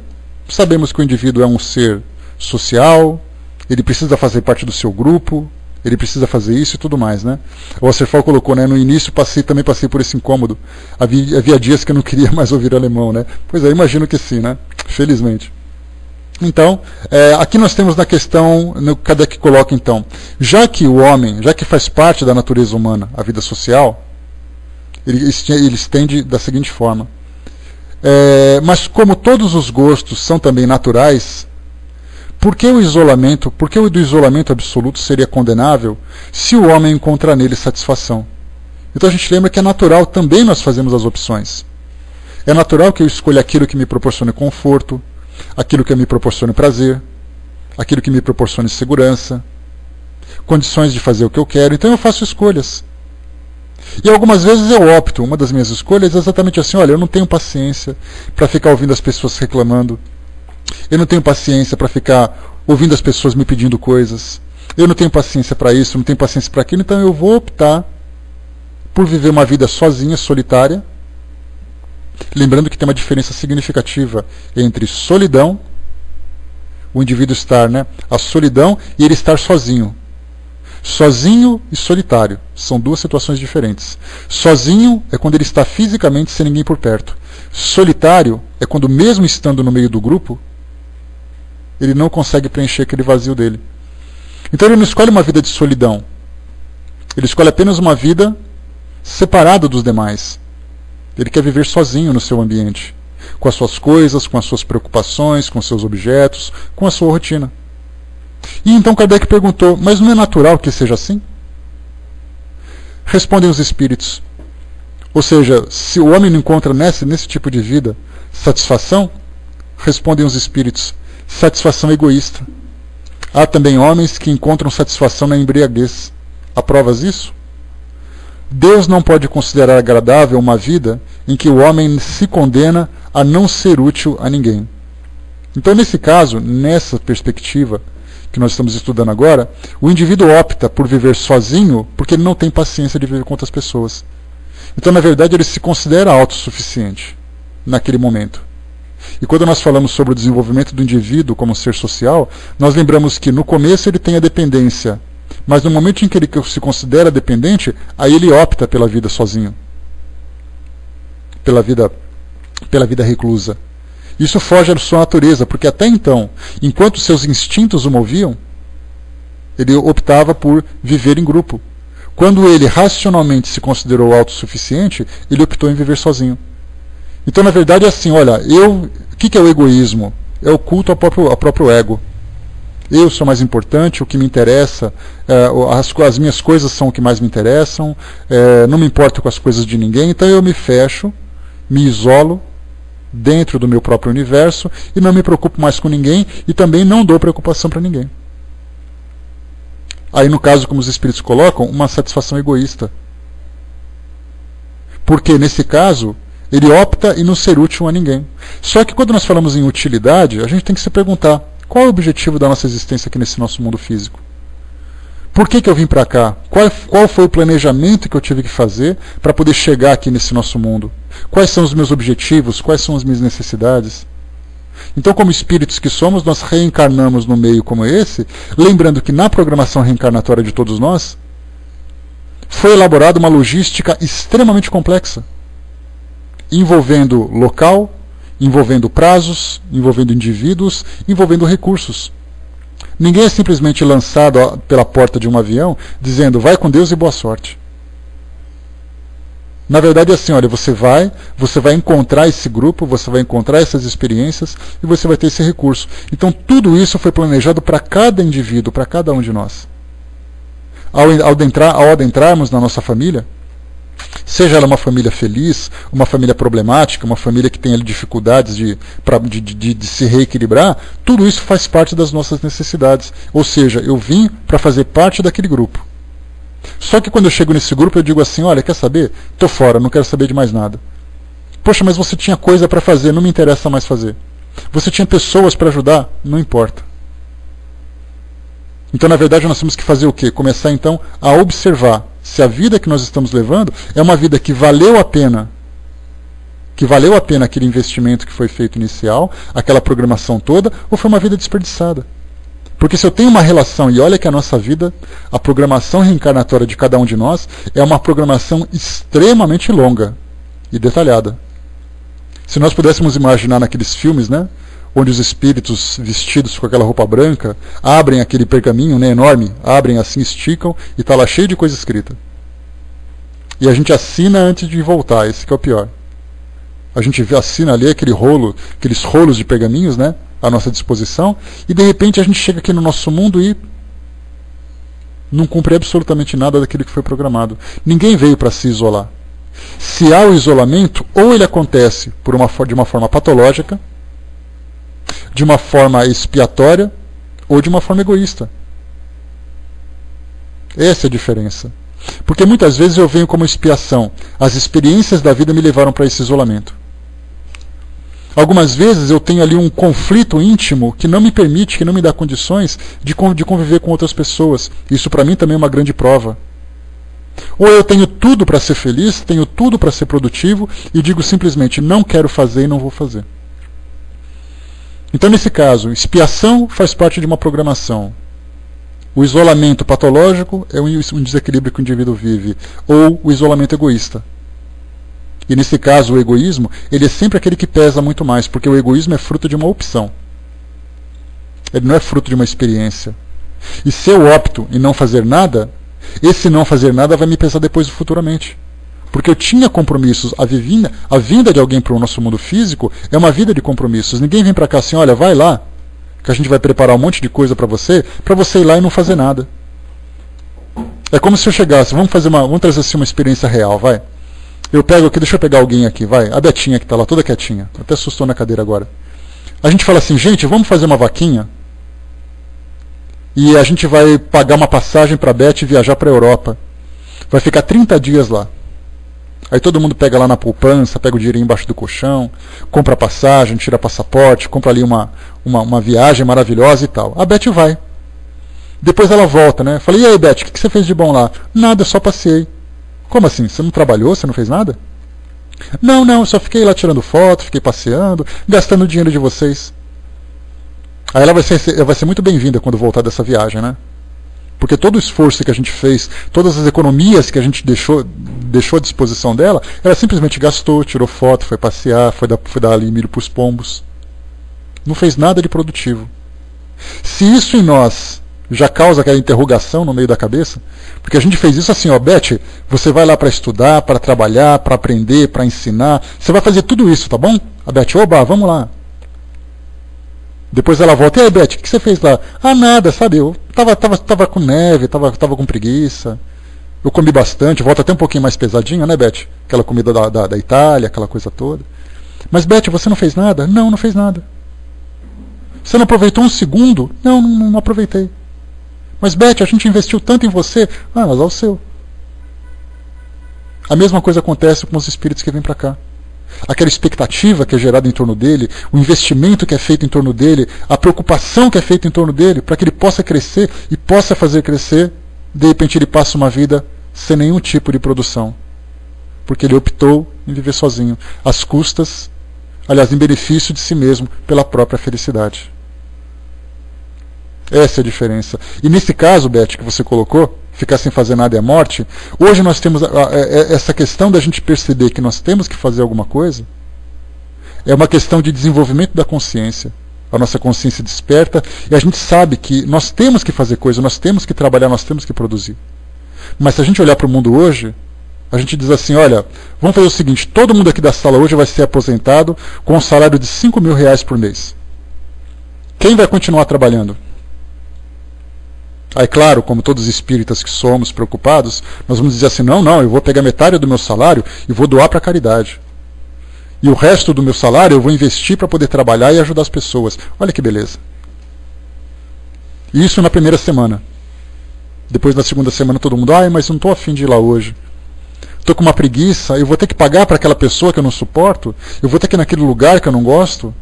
sabemos que o indivíduo é um ser social, ele precisa fazer parte do seu grupo, ele precisa fazer isso e tudo mais, né? O Ocerfal colocou, né? No início também passei por esse incômodo. Havia dias que eu não queria mais ouvir alemão, né? Pois é, imagino que sim, né? Felizmente. Então, aqui nós temos na questão, Kardec coloca então, já que o homem, já que faz parte da natureza humana a vida social, ele estende da seguinte forma. Mas como todos os gostos são também naturais, por que o do isolamento absoluto seria condenável se o homem encontra nele satisfação? Então a gente lembra que é natural também nós fazemos as opções. É natural que eu escolha aquilo que me proporcione conforto, aquilo que me proporcione prazer, aquilo que me proporcione segurança, condições de fazer o que eu quero. Então eu faço escolhas. E algumas vezes eu opto, uma das minhas escolhas é exatamente assim, olha, eu não tenho paciência para ficar ouvindo as pessoas reclamando. Eu não tenho paciência para ficar ouvindo as pessoas me pedindo coisas. Eu não tenho paciência para isso, não tenho paciência para aquilo, então eu vou optar por viver uma vida sozinha, solitária. Lembrando que tem uma diferença significativa entre solidão, o indivíduo estar, né, a solidão, e ele estar sozinho. Sozinho e solitário são duas situações diferentes. Sozinho é quando ele está fisicamente sem ninguém por perto. Solitário é quando, mesmo estando no meio do grupo, ele não consegue preencher aquele vazio dele. Então ele não escolhe uma vida de solidão. Ele escolhe apenas uma vida separada dos demais. Ele quer viver sozinho no seu ambiente, com as suas coisas, com as suas preocupações, com os seus objetos, com a sua rotina. E então Kardec perguntou, mas não é natural que seja assim? Respondem os espíritos. Ou seja, se o homem não encontra nesse tipo de vida satisfação, respondem os espíritos, satisfação egoísta. Há também homens que encontram satisfação na embriaguez. Há provas disso? Deus não pode considerar agradável uma vida em que o homem se condena a não ser útil a ninguém. Então, nesse caso, nessa perspectiva que nós estamos estudando agora, o indivíduo opta por viver sozinho porque ele não tem paciência de viver com outras pessoas. Então, na verdade, ele se considera autossuficiente naquele momento. E quando nós falamos sobre o desenvolvimento do indivíduo como ser social, nós lembramos que no começo ele tem a dependência, mas no momento em que ele se considera dependente, aí ele opta pela vida sozinho, pela vida reclusa. Isso foge da sua natureza, porque até então, enquanto seus instintos o moviam, ele optava por viver em grupo. Quando ele racionalmente se considerou autossuficiente, ele optou em viver sozinho. Então, na verdade, é assim, olha, o que é o egoísmo? É o culto ao próprio ego. Eu sou mais importante, o que me interessa, as minhas coisas são o que mais me interessam, não me importo com as coisas de ninguém, então eu me fecho, me isolo, dentro do meu próprio universo e não me preocupo mais com ninguém e também não dou preocupação para ninguém. Aí, no caso, como os espíritos colocam, uma satisfação egoísta. Porque, nesse caso, ele opta em não ser útil a ninguém. Só que quando nós falamos em utilidade, a gente tem que se perguntar, qual é o objetivo da nossa existência aqui nesse nosso mundo físico? Por que eu vim para cá? Qual foi o planejamento que eu tive que fazer para poder chegar aqui nesse nosso mundo? Quais são os meus objetivos? Quais são as minhas necessidades? Então, como espíritos que somos, nós reencarnamos no meio como esse, lembrando que na programação reencarnatória de todos nós, foi elaborada uma logística extremamente complexa, envolvendo local, envolvendo prazos, envolvendo indivíduos, envolvendo recursos. Ninguém é simplesmente lançado pela porta de um avião dizendo, vai com Deus e boa sorte. Na verdade é assim, olha, você vai encontrar esse grupo, você vai encontrar essas experiências e você vai ter esse recurso. Então tudo isso foi planejado para cada indivíduo, para cada um de nós. Ao adentrarmos na nossa família, seja ela uma família feliz, uma família problemática, uma família que tem ali dificuldades de se reequilibrar, tudo isso faz parte das nossas necessidades. Ou seja, eu vim para fazer parte daquele grupo. Só que quando eu chego nesse grupo eu digo assim, olha, quer saber? Estou fora, não quero saber de mais nada. Poxa, mas você tinha coisa para fazer, não me interessa mais fazer. Você tinha pessoas para ajudar, não importa. Então, na verdade, nós temos que fazer o quê? Começar, então, a observar se a vida que nós estamos levando é uma vida que valeu a pena aquele investimento que foi feito inicial, aquela programação toda, ou foi uma vida desperdiçada. Porque se eu tenho uma relação, e olha que a nossa vida, a programação reencarnatória de cada um de nós, é uma programação extremamente longa e detalhada. Se nós pudéssemos imaginar naqueles filmes, né, onde os espíritos vestidos com aquela roupa branca abrem aquele pergaminho, né, enorme, abrem assim, esticam e está lá cheio de coisa escrita. E a gente assina antes de voltar, esse que é o pior. A gente assina ali aqueles rolos de pergaminhos, né, à nossa disposição, e de repente a gente chega aqui no nosso mundo e não cumpre absolutamente nada daquilo que foi programado. Ninguém veio para se isolar. Se há o isolamento, ou ele acontece de uma forma patológica, de uma forma expiatória, ou de uma forma egoísta. Essa é a diferença. Porque muitas vezes eu venho como expiação. As experiências da vida me levaram para esse isolamento. Algumas vezes eu tenho ali um conflito íntimo que não me permite, que não me dá condições de conviver com outras pessoas. Isso para mim também é uma grande prova. Ou eu tenho tudo para ser feliz, tenho tudo para ser produtivo e digo simplesmente não quero fazer e não vou fazer. Então, nesse caso, expiação faz parte de uma programação. O isolamento patológico é um desequilíbrio que o indivíduo vive, ou o isolamento egoísta. E nesse caso, o egoísmo, ele é sempre aquele que pesa muito mais, porque o egoísmo é fruto de uma opção. Ele não é fruto de uma experiência. E se eu opto em não fazer nada, esse não fazer nada vai me pesar depois futuramente. Porque eu tinha compromissos. A vinda de alguém para o nosso mundo físico é uma vida de compromissos. Ninguém vem para cá assim, olha, vai lá, que a gente vai preparar um monte de coisa para você ir lá e não fazer nada. É como se eu chegasse, vamos trazer assim uma experiência real, vai. Eu pego aqui, deixa eu pegar alguém aqui, vai. A Betinha que está lá, toda quietinha. Até assustou na cadeira agora. A gente fala assim, gente, vamos fazer uma vaquinha e a gente vai pagar uma passagem para a Beth viajar para a Europa. Vai ficar 30 dias lá. Aí todo mundo pega lá na poupança, pega o dinheirinho embaixo do colchão, compra passagem, tira passaporte, compra ali uma viagem maravilhosa e tal. A Beth vai. Depois ela volta, né? Falei, e aí, Beth, o que você fez de bom lá? Nada, eu só passei. Como assim? Você não trabalhou? Você não fez nada? Não, eu só fiquei lá tirando foto, fiquei passeando, gastando o dinheiro de vocês. Aí ela vai ser muito bem-vinda quando voltar dessa viagem, né? Porque todo o esforço que a gente fez, todas as economias que a gente deixou à disposição dela, ela simplesmente gastou, tirou foto, foi passear, foi dar ali milho para os pombos. Não fez nada de produtivo. Se isso em nós já causa aquela interrogação no meio da cabeça, porque a gente fez isso assim, ó, Beth, você vai lá para estudar, para trabalhar, para aprender, para ensinar, você vai fazer tudo isso, tá bom? A Beth, oba, vamos lá. Depois ela volta, e aí, Beth, o que você fez lá? Ah, nada, sabe, eu tava com neve, tava com preguiça, eu comi bastante, volta até um pouquinho mais pesadinho, né, Beth? Aquela comida da Itália, aquela coisa toda. Mas Beth, você não fez nada? Não, não fez nada. Você não aproveitou um segundo? Não, não aproveitei. Mas Beth, a gente investiu tanto em você? Ah, mas é o seu. A mesma coisa acontece com os espíritos que vêm para cá. Aquela expectativa que é gerada em torno dele, o investimento que é feito em torno dele, a preocupação que é feita em torno dele, para que ele possa crescer e possa fazer crescer, de repente ele passa uma vida sem nenhum tipo de produção. Porque ele optou em viver sozinho, às custas, aliás, em benefício de si mesmo, pela própria felicidade. Essa é a diferença. E nesse caso, Beth, que você colocou, ficar sem fazer nada é a morte, hoje nós temos essa questão da gente perceber que nós temos que fazer alguma coisa, é uma questão de desenvolvimento da consciência. A nossa consciência desperta e a gente sabe que nós temos que fazer coisa, nós temos que trabalhar, nós temos que produzir. Mas se a gente olhar para o mundo hoje, a gente diz assim, olha, vamos fazer o seguinte, todo mundo aqui da sala hoje vai ser aposentado com um salário de 5 mil reais por mês. Quem vai continuar trabalhando? Aí, claro, como todos os espíritas que somos preocupados, nós vamos dizer assim, não, eu vou pegar metade do meu salário e vou doar para a caridade. E o resto do meu salário eu vou investir para poder trabalhar e ajudar as pessoas. Olha que beleza. Isso na primeira semana. Depois na segunda semana todo mundo, mas eu não estou afim de ir lá hoje. Estou com uma preguiça, eu vou ter que pagar para aquela pessoa que eu não suporto, eu vou ter que ir naquele lugar que eu não gosto.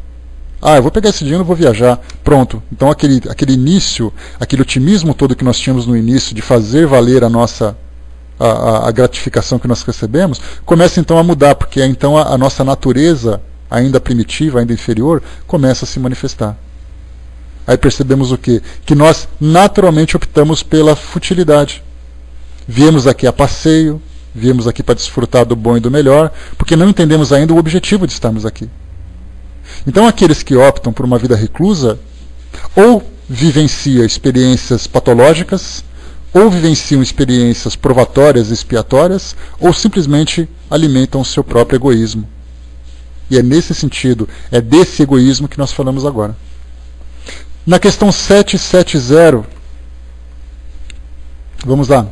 Eu vou pegar esse dinheiro e vou viajar. Pronto. Então aquele início, aquele otimismo todo que nós tínhamos no início de fazer valer a gratificação que nós recebemos, começa então a mudar, porque então a nossa natureza, ainda primitiva, ainda inferior, começa a se manifestar. Aí percebemos o quê? Que nós naturalmente optamos pela futilidade. Viemos aqui a passeio, viemos aqui para desfrutar do bom e do melhor, porque não entendemos ainda o objetivo de estarmos aqui. Então aqueles que optam por uma vida reclusa, ou vivenciam experiências patológicas, ou vivenciam experiências provatórias e expiatórias, ou simplesmente alimentam o seu próprio egoísmo. E é nesse sentido, é desse egoísmo que nós falamos agora. Na questão 770, vamos lá.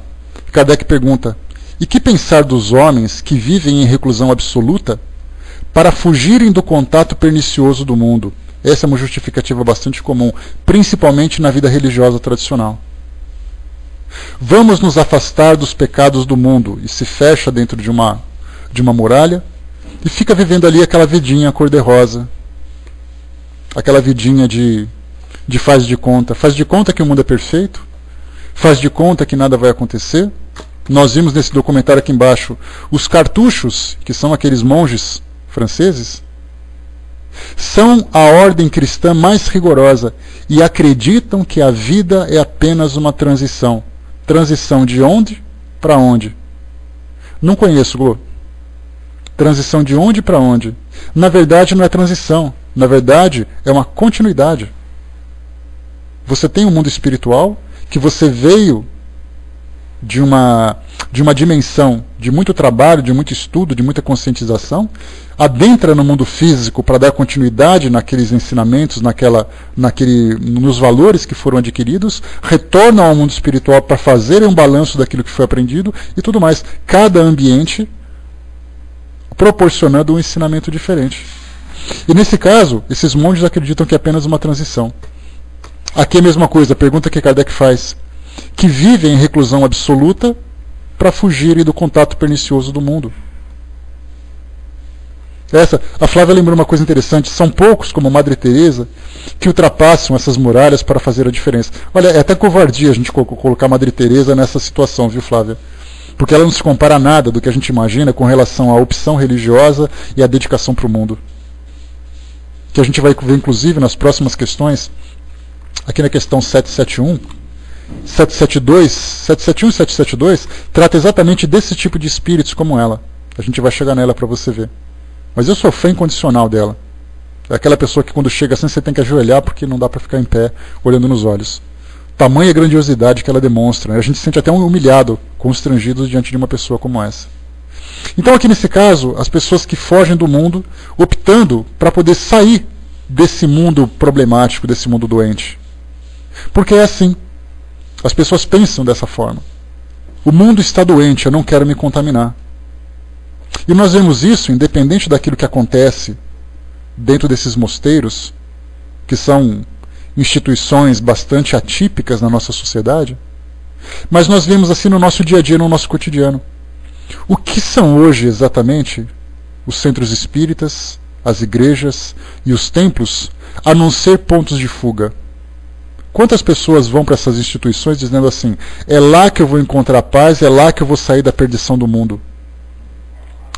Kardec pergunta, e que pensar dos homens que vivem em reclusão absoluta para fugirem do contato pernicioso do mundo? Essa é uma justificativa bastante comum, principalmente na vida religiosa tradicional. Vamos nos afastar dos pecados do mundo, e se fecha dentro de uma muralha, e fica vivendo ali aquela vidinha cor-de-rosa, aquela vidinha de faz de conta que o mundo é perfeito, faz de conta que nada vai acontecer. Nós vimos nesse documentário aqui embaixo os cartuchos, que são aqueles monges franceses, são a ordem cristã mais rigorosa e acreditam que a vida é apenas uma transição. Transição de onde para onde? Não conheço, Glô. Transição de onde para onde? Na verdade não é transição, na verdade é uma continuidade. Você tem um mundo espiritual que você veio de uma dimensão de muito trabalho, de muito estudo, de muita conscientização, adentra no mundo físico para dar continuidade naqueles ensinamentos, nos valores que foram adquiridos, retorna ao mundo espiritual para fazer um balanço daquilo que foi aprendido e tudo mais. Cada ambiente proporcionando um ensinamento diferente. E nesse caso, esses monges acreditam que é apenas uma transição. Aqui é a mesma coisa, a pergunta que Kardec faz, que vivem em reclusão absoluta para fugirem do contato pernicioso do mundo. A Flávia lembrou uma coisa interessante, são poucos, como Madre Teresa, que ultrapassam essas muralhas para fazer a diferença. Olha, é até covardia a gente colocar Madre Teresa nessa situação, viu, Flávia? Porque ela não se compara a nada do que a gente imagina com relação à opção religiosa e à dedicação para o mundo. Que a gente vai ver, inclusive, nas próximas questões, aqui na questão 771, 771 e 772 trata exatamente desse tipo de espíritos como ela. A gente vai chegar nela para você ver. Mas eu sou fã incondicional dela. É aquela pessoa que quando chega assim você tem que ajoelhar porque não dá para ficar em pé olhando nos olhos. Tamanha grandiosidade que ela demonstra. A gente se sente até humilhado, constrangido diante de uma pessoa como essa. Então aqui nesse caso, as pessoas que fogem do mundo, optando para poder sair desse mundo problemático, desse mundo doente. Porque é assim. As pessoas pensam dessa forma. O mundo está doente, eu não quero me contaminar. E nós vemos isso, independente daquilo que acontece dentro desses mosteiros, que são instituições bastante atípicas na nossa sociedade, mas nós vemos assim no nosso dia a dia, no nosso cotidiano. O que são hoje exatamente os centros espíritas, as igrejas e os templos, a não ser pontos de fuga? Quantas pessoas vão para essas instituições dizendo assim, é lá que eu vou encontrar paz, é lá que eu vou sair da perdição do mundo?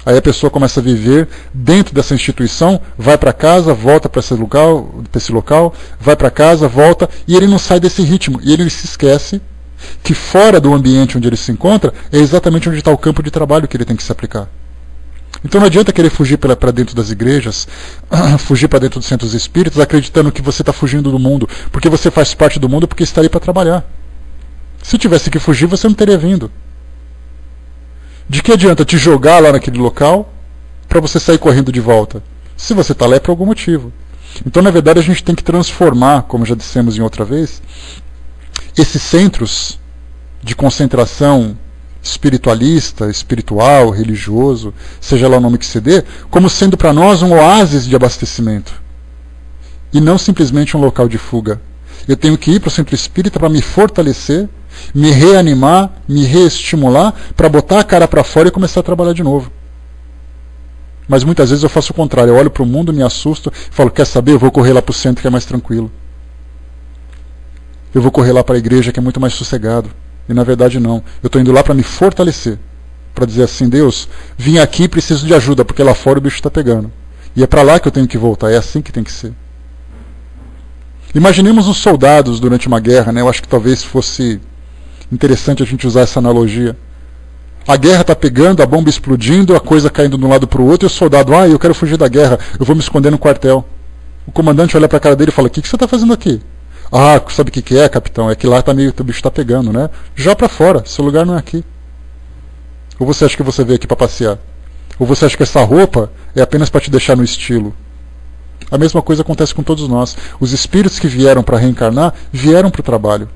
Aí a pessoa começa a viver dentro dessa instituição, vai para casa, volta para esse local, vai para casa, volta, e ele não sai desse ritmo. E ele se esquece que fora do ambiente onde ele se encontra é exatamente onde está o campo de trabalho que ele tem que se aplicar. Então não adianta querer fugir para dentro das igrejas, fugir para dentro dos centros espíritas, acreditando que você está fugindo do mundo, porque você faz parte do mundo porque está ali para trabalhar. Se tivesse que fugir, você não teria vindo. De que adianta te jogar lá naquele local para você sair correndo de volta? Se você está lá é por algum motivo. Então, na verdade, a gente tem que transformar, como já dissemos em outra vez, esses centros de concentração espiritualista, espiritual, religioso, seja lá o nome que se dê, como sendo para nós um oásis de abastecimento. E não simplesmente um local de fuga. Eu tenho que ir para o centro espírita para me fortalecer, me reanimar, me reestimular, para botar a cara para fora e começar a trabalhar de novo. Mas muitas vezes eu faço o contrário, eu olho para o mundo, me assusto, falo, quer saber, eu vou correr lá para o centro que é mais tranquilo. Eu vou correr lá para a igreja que é muito mais sossegado. E na verdade não, eu estou indo lá para me fortalecer, para dizer assim, Deus, vim aqui e preciso de ajuda, porque lá fora o bicho está pegando. E é para lá que eu tenho que voltar, é assim que tem que ser. Imaginemos os soldados durante uma guerra, né? Eu acho que talvez fosse interessante a gente usar essa analogia. A guerra está pegando, a bomba explodindo, a coisa caindo de um lado para o outro, e o soldado, eu quero fugir da guerra, eu vou me esconder no quartel. O comandante olha para a cara dele e fala, o que você está fazendo aqui? Sabe o que é, capitão? É que lá o bicho está pegando, né? Já para fora, seu lugar não é aqui. Ou você acha que você veio aqui para passear? Ou você acha que essa roupa é apenas para te deixar no estilo? A mesma coisa acontece com todos nós. Os espíritos que vieram para reencarnar, vieram para o trabalho,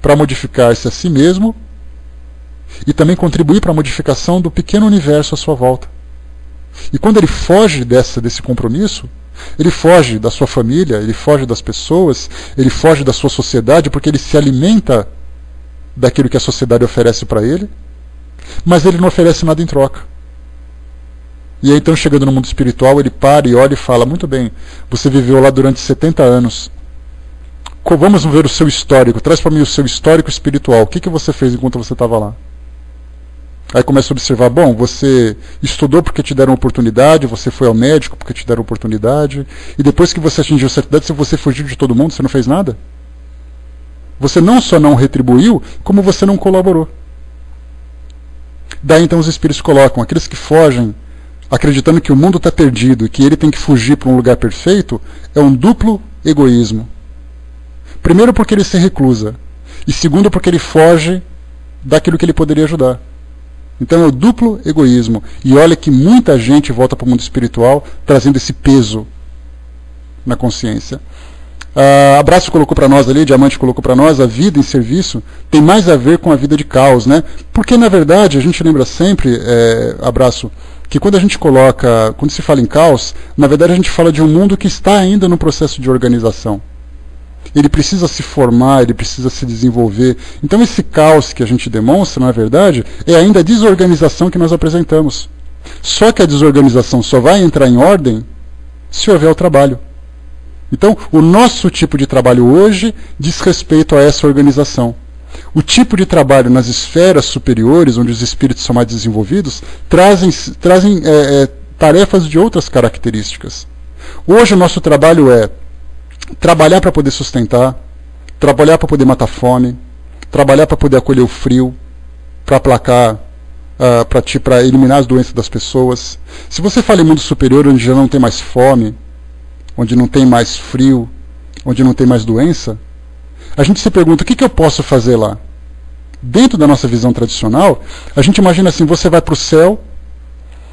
para modificar-se a si mesmo e também contribuir para a modificação do pequeno universo à sua volta. E quando ele foge desse compromisso, ele foge da sua família, ele foge das pessoas, ele foge da sua sociedade, porque ele se alimenta daquilo que a sociedade oferece para ele, mas ele não oferece nada em troca. E aí então, chegando no mundo espiritual, ele para e olha e fala, muito bem, você viveu lá durante 70 anos, vamos ver o seu histórico, traz para mim o seu histórico espiritual, o que você fez enquanto você estava lá? Aí começa a observar, você estudou porque te deram oportunidade, você foi ao médico porque te deram oportunidade, e depois que você atingiu certa idade, se você fugiu de todo mundo, você não fez nada? Você não só não retribuiu, como você não colaborou. Daí então os espíritos colocam, aqueles que fogem, acreditando que o mundo está perdido e que ele tem que fugir para um lugar perfeito, é um duplo egoísmo. Primeiro porque ele se reclusa, e segundo porque ele foge daquilo que ele poderia ajudar. Então é o duplo egoísmo. E olha que muita gente volta para o mundo espiritual trazendo esse peso na consciência. Abraço colocou para nós ali, Diamante colocou para nós, a vida em serviço tem mais a ver com a vida de caos, né? Porque na verdade a gente lembra sempre, Abraço, que quando a gente quando se fala em caos, na verdade a gente fala de um mundo que está ainda no processo de organização. Ele precisa se formar, ele precisa se desenvolver. Então esse caos que a gente demonstra, na verdade, é ainda a desorganização que nós apresentamos. Só que a desorganização só vai entrar em ordem se houver o trabalho. Então, o nosso tipo de trabalho hoje diz respeito a essa organização. O tipo de trabalho nas esferas superiores, onde os espíritos são mais desenvolvidos, trazem tarefas de outras características. Hoje o nosso trabalho é trabalhar para poder sustentar, trabalhar para poder matar fome, trabalhar para poder acolher o frio, para aplacar, para eliminar as doenças das pessoas. Se você fala em mundo superior, onde já não tem mais fome, onde não tem mais frio, onde não tem mais doença, a gente se pergunta, o que eu posso fazer lá? Dentro da nossa visão tradicional, a gente imagina assim, você vai para o céu,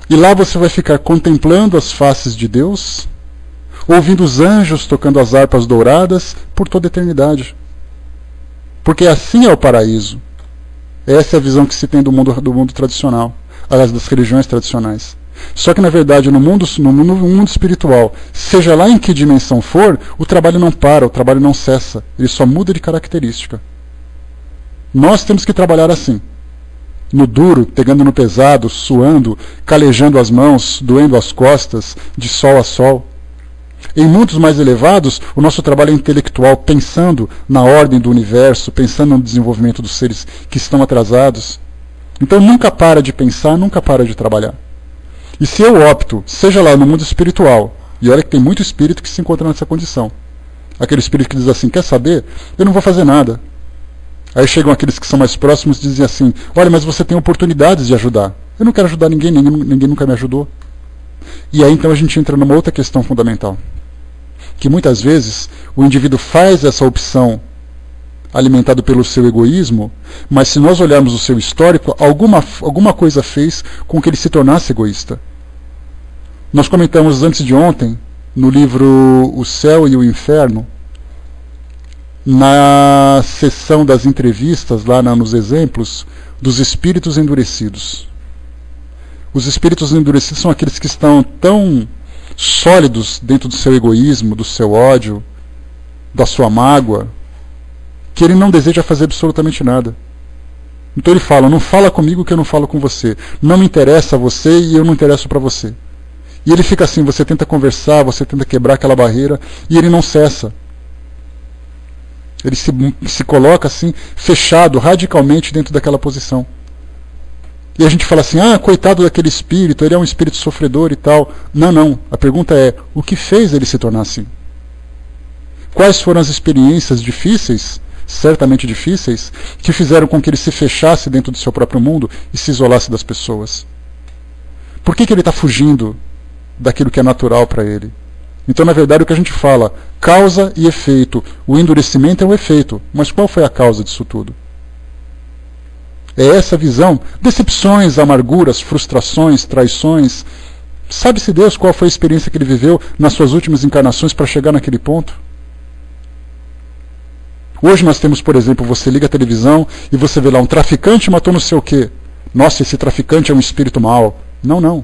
e lá você vai ficar contemplando as faces de Deus, ouvindo os anjos tocando as harpas douradas por toda a eternidade. Porque assim é o paraíso. Essa é a visão que se tem do mundo tradicional, aliás, das religiões tradicionais. Só que, na verdade, no mundo espiritual, seja lá em que dimensão for, o trabalho não para, o trabalho não cessa. Ele só muda de característica. Nós temos que trabalhar assim. No duro, pegando no pesado, suando, calejando as mãos, doendo as costas, de sol a sol. Em mundos mais elevados, o nosso trabalho é intelectual, pensando na ordem do universo, pensando no desenvolvimento dos seres que estão atrasados. Então nunca para de pensar, nunca para de trabalhar. E se eu opto, seja lá no mundo espiritual, e olha que tem muito espírito que se encontra nessa condição. Aquele espírito que diz assim, quer saber? Eu não vou fazer nada. Aí chegam aqueles que são mais próximos e dizem assim, olha, mas você tem oportunidades de ajudar. Eu não quero ajudar ninguém, ninguém nunca me ajudou. E aí então a gente entra numa outra questão fundamental. Que muitas vezes o indivíduo faz essa opção alimentado pelo seu egoísmo, mas se nós olharmos o seu histórico, alguma coisa fez com que ele se tornasse egoísta. Nós comentamos antes de ontem, no livro O Céu e o Inferno, na sessão das entrevistas, lá nos exemplos, dos espíritos endurecidos. Os espíritos endurecidos são aqueles que estão tão sólidos dentro do seu egoísmo, do seu ódio, da sua mágoa, que ele não deseja fazer absolutamente nada. Então ele fala, não fala comigo que eu não falo com você. Não me interessa você e eu não interesso para você. E ele fica assim, você tenta conversar, você tenta quebrar aquela barreira e ele não cessa. Ele se coloca assim, fechado radicalmente dentro daquela posição. E a gente fala assim, coitado daquele espírito, ele é um espírito sofredor e tal. Não. A pergunta é, o que fez ele se tornar assim? Quais foram as experiências difíceis, certamente difíceis, que fizeram com que ele se fechasse dentro do seu próprio mundo e se isolasse das pessoas? Por que ele está fugindo daquilo que é natural para ele? Então, na verdade, o que a gente fala, causa e efeito. O endurecimento é um efeito, mas qual foi a causa disso tudo? É essa visão, decepções, amarguras, frustrações, traições. Sabe-se Deus qual foi a experiência que ele viveu nas suas últimas encarnações para chegar naquele ponto? Hoje nós temos, por exemplo, você liga a televisão e você vê lá um traficante matou não sei o quê. Nossa, esse traficante é um espírito mau. Não.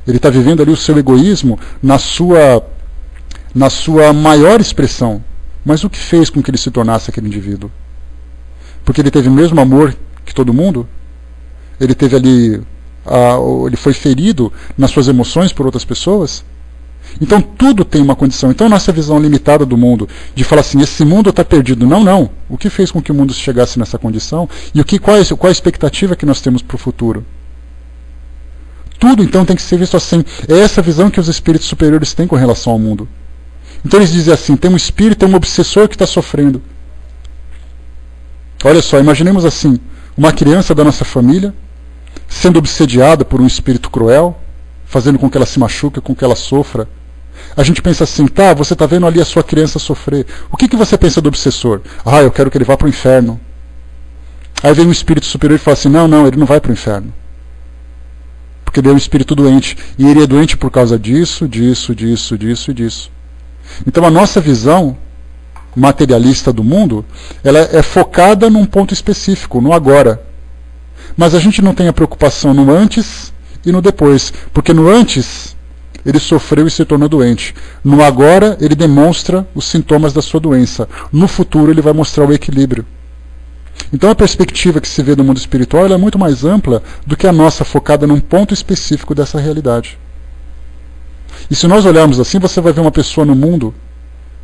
Ele está vivendo ali o seu egoísmo na sua maior expressão. Mas o que fez com que ele se tornasse aquele indivíduo? Porque ele teve o mesmo amor que todo mundo? Ele teve ali, ele foi ferido nas suas emoções por outras pessoas? Então tudo tem uma condição. Então nossa visão limitada do mundo, de falar assim, esse mundo está perdido. Não. O que fez com que o mundo chegasse nessa condição? E qual a expectativa que nós temos para o futuro? Tudo então tem que ser visto assim. É essa visão que os espíritos superiores têm com relação ao mundo. Então eles dizem assim, tem um espírito, tem um obsessor que está sofrendo. Olha só, imaginemos assim, uma criança da nossa família sendo obsediada por um espírito cruel, fazendo com que ela se machuque, com que ela sofra. A gente pensa assim, você está vendo ali a sua criança sofrer. O que você pensa do obsessor? Eu quero que ele vá para o inferno. Aí vem um espírito superior e fala assim, não, ele não vai para o inferno. Porque ele é um espírito doente. E ele é doente por causa disso. Então a nossa visão materialista do mundo, ela é focada num ponto específico, no agora. Mas a gente não tem a preocupação no antes e no depois. Porque no antes, ele sofreu e se tornou doente. No agora, ele demonstra os sintomas da sua doença. No futuro, ele vai mostrar o equilíbrio. Então a perspectiva que se vê do mundo espiritual ela é muito mais ampla do que a nossa, focada num ponto específico dessa realidade. E se nós olharmos assim, você vai ver uma pessoa no mundo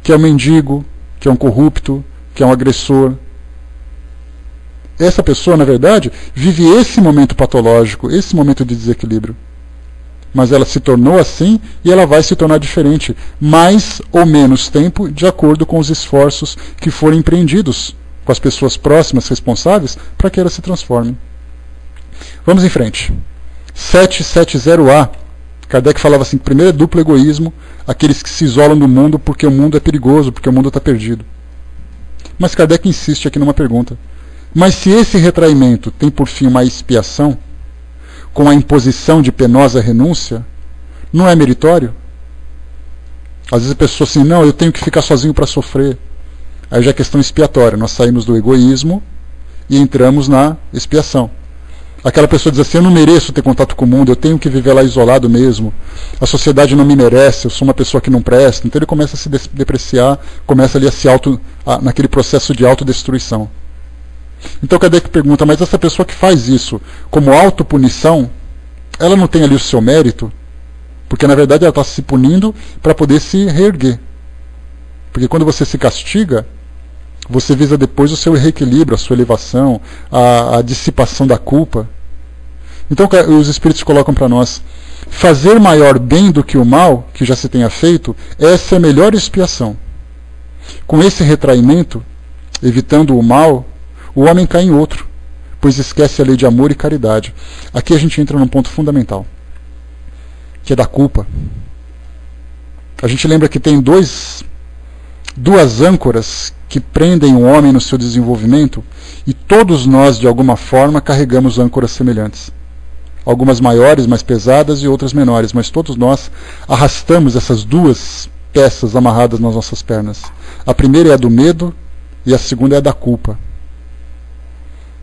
que é um mendigo, que é um corrupto, que é um agressor. Essa pessoa, na verdade, vive esse momento patológico, esse momento de desequilíbrio. Mas ela se tornou assim e ela vai se tornar diferente, mais ou menos tempo, de acordo com os esforços que forem empreendidos com as pessoas próximas, responsáveis, para que ela se transforme. Vamos em frente. 770A. Kardec falava assim, primeiro é duplo egoísmo, aqueles que se isolam do mundo porque o mundo é perigoso, porque o mundo está perdido. Mas Kardec insiste aqui numa pergunta. Mas se esse retraimento tem por fim uma expiação, com a imposição de penosa renúncia, não é meritório? Às vezes a pessoa assim, não, eu tenho que ficar sozinho para sofrer. Aí já é questão expiatória, nós saímos do egoísmo e entramos na expiação. Aquela pessoa diz assim, eu não mereço ter contato com o mundo, eu tenho que viver lá isolado mesmo, a sociedade não me merece, eu sou uma pessoa que não presta. Então ele começa a se depreciar, começa ali naquele processo de autodestruição. Então Kardec pergunta, mas essa pessoa que faz isso como autopunição, ela não tem ali o seu mérito? Porque na verdade ela está se punindo para poder se reerguer. Porque quando você se castiga, você visa depois o seu reequilíbrio, a sua elevação, a dissipação da culpa. Então os Espíritos colocam para nós, fazer maior bem do que o mal, que já se tenha feito, essa é a melhor expiação. Com esse retraimento, evitando o mal, o homem cai em outro, pois esquece a lei de amor e caridade. Aqui a gente entra num ponto fundamental, que é da culpa. A gente lembra que tem duas âncoras que prendem o homem no seu desenvolvimento, e todos nós, de alguma forma, carregamos âncoras semelhantes. Algumas maiores, mais pesadas, e outras menores, mas todos nós arrastamos essas duas peças amarradas nas nossas pernas. A primeira é a do medo, e a segunda é a da culpa.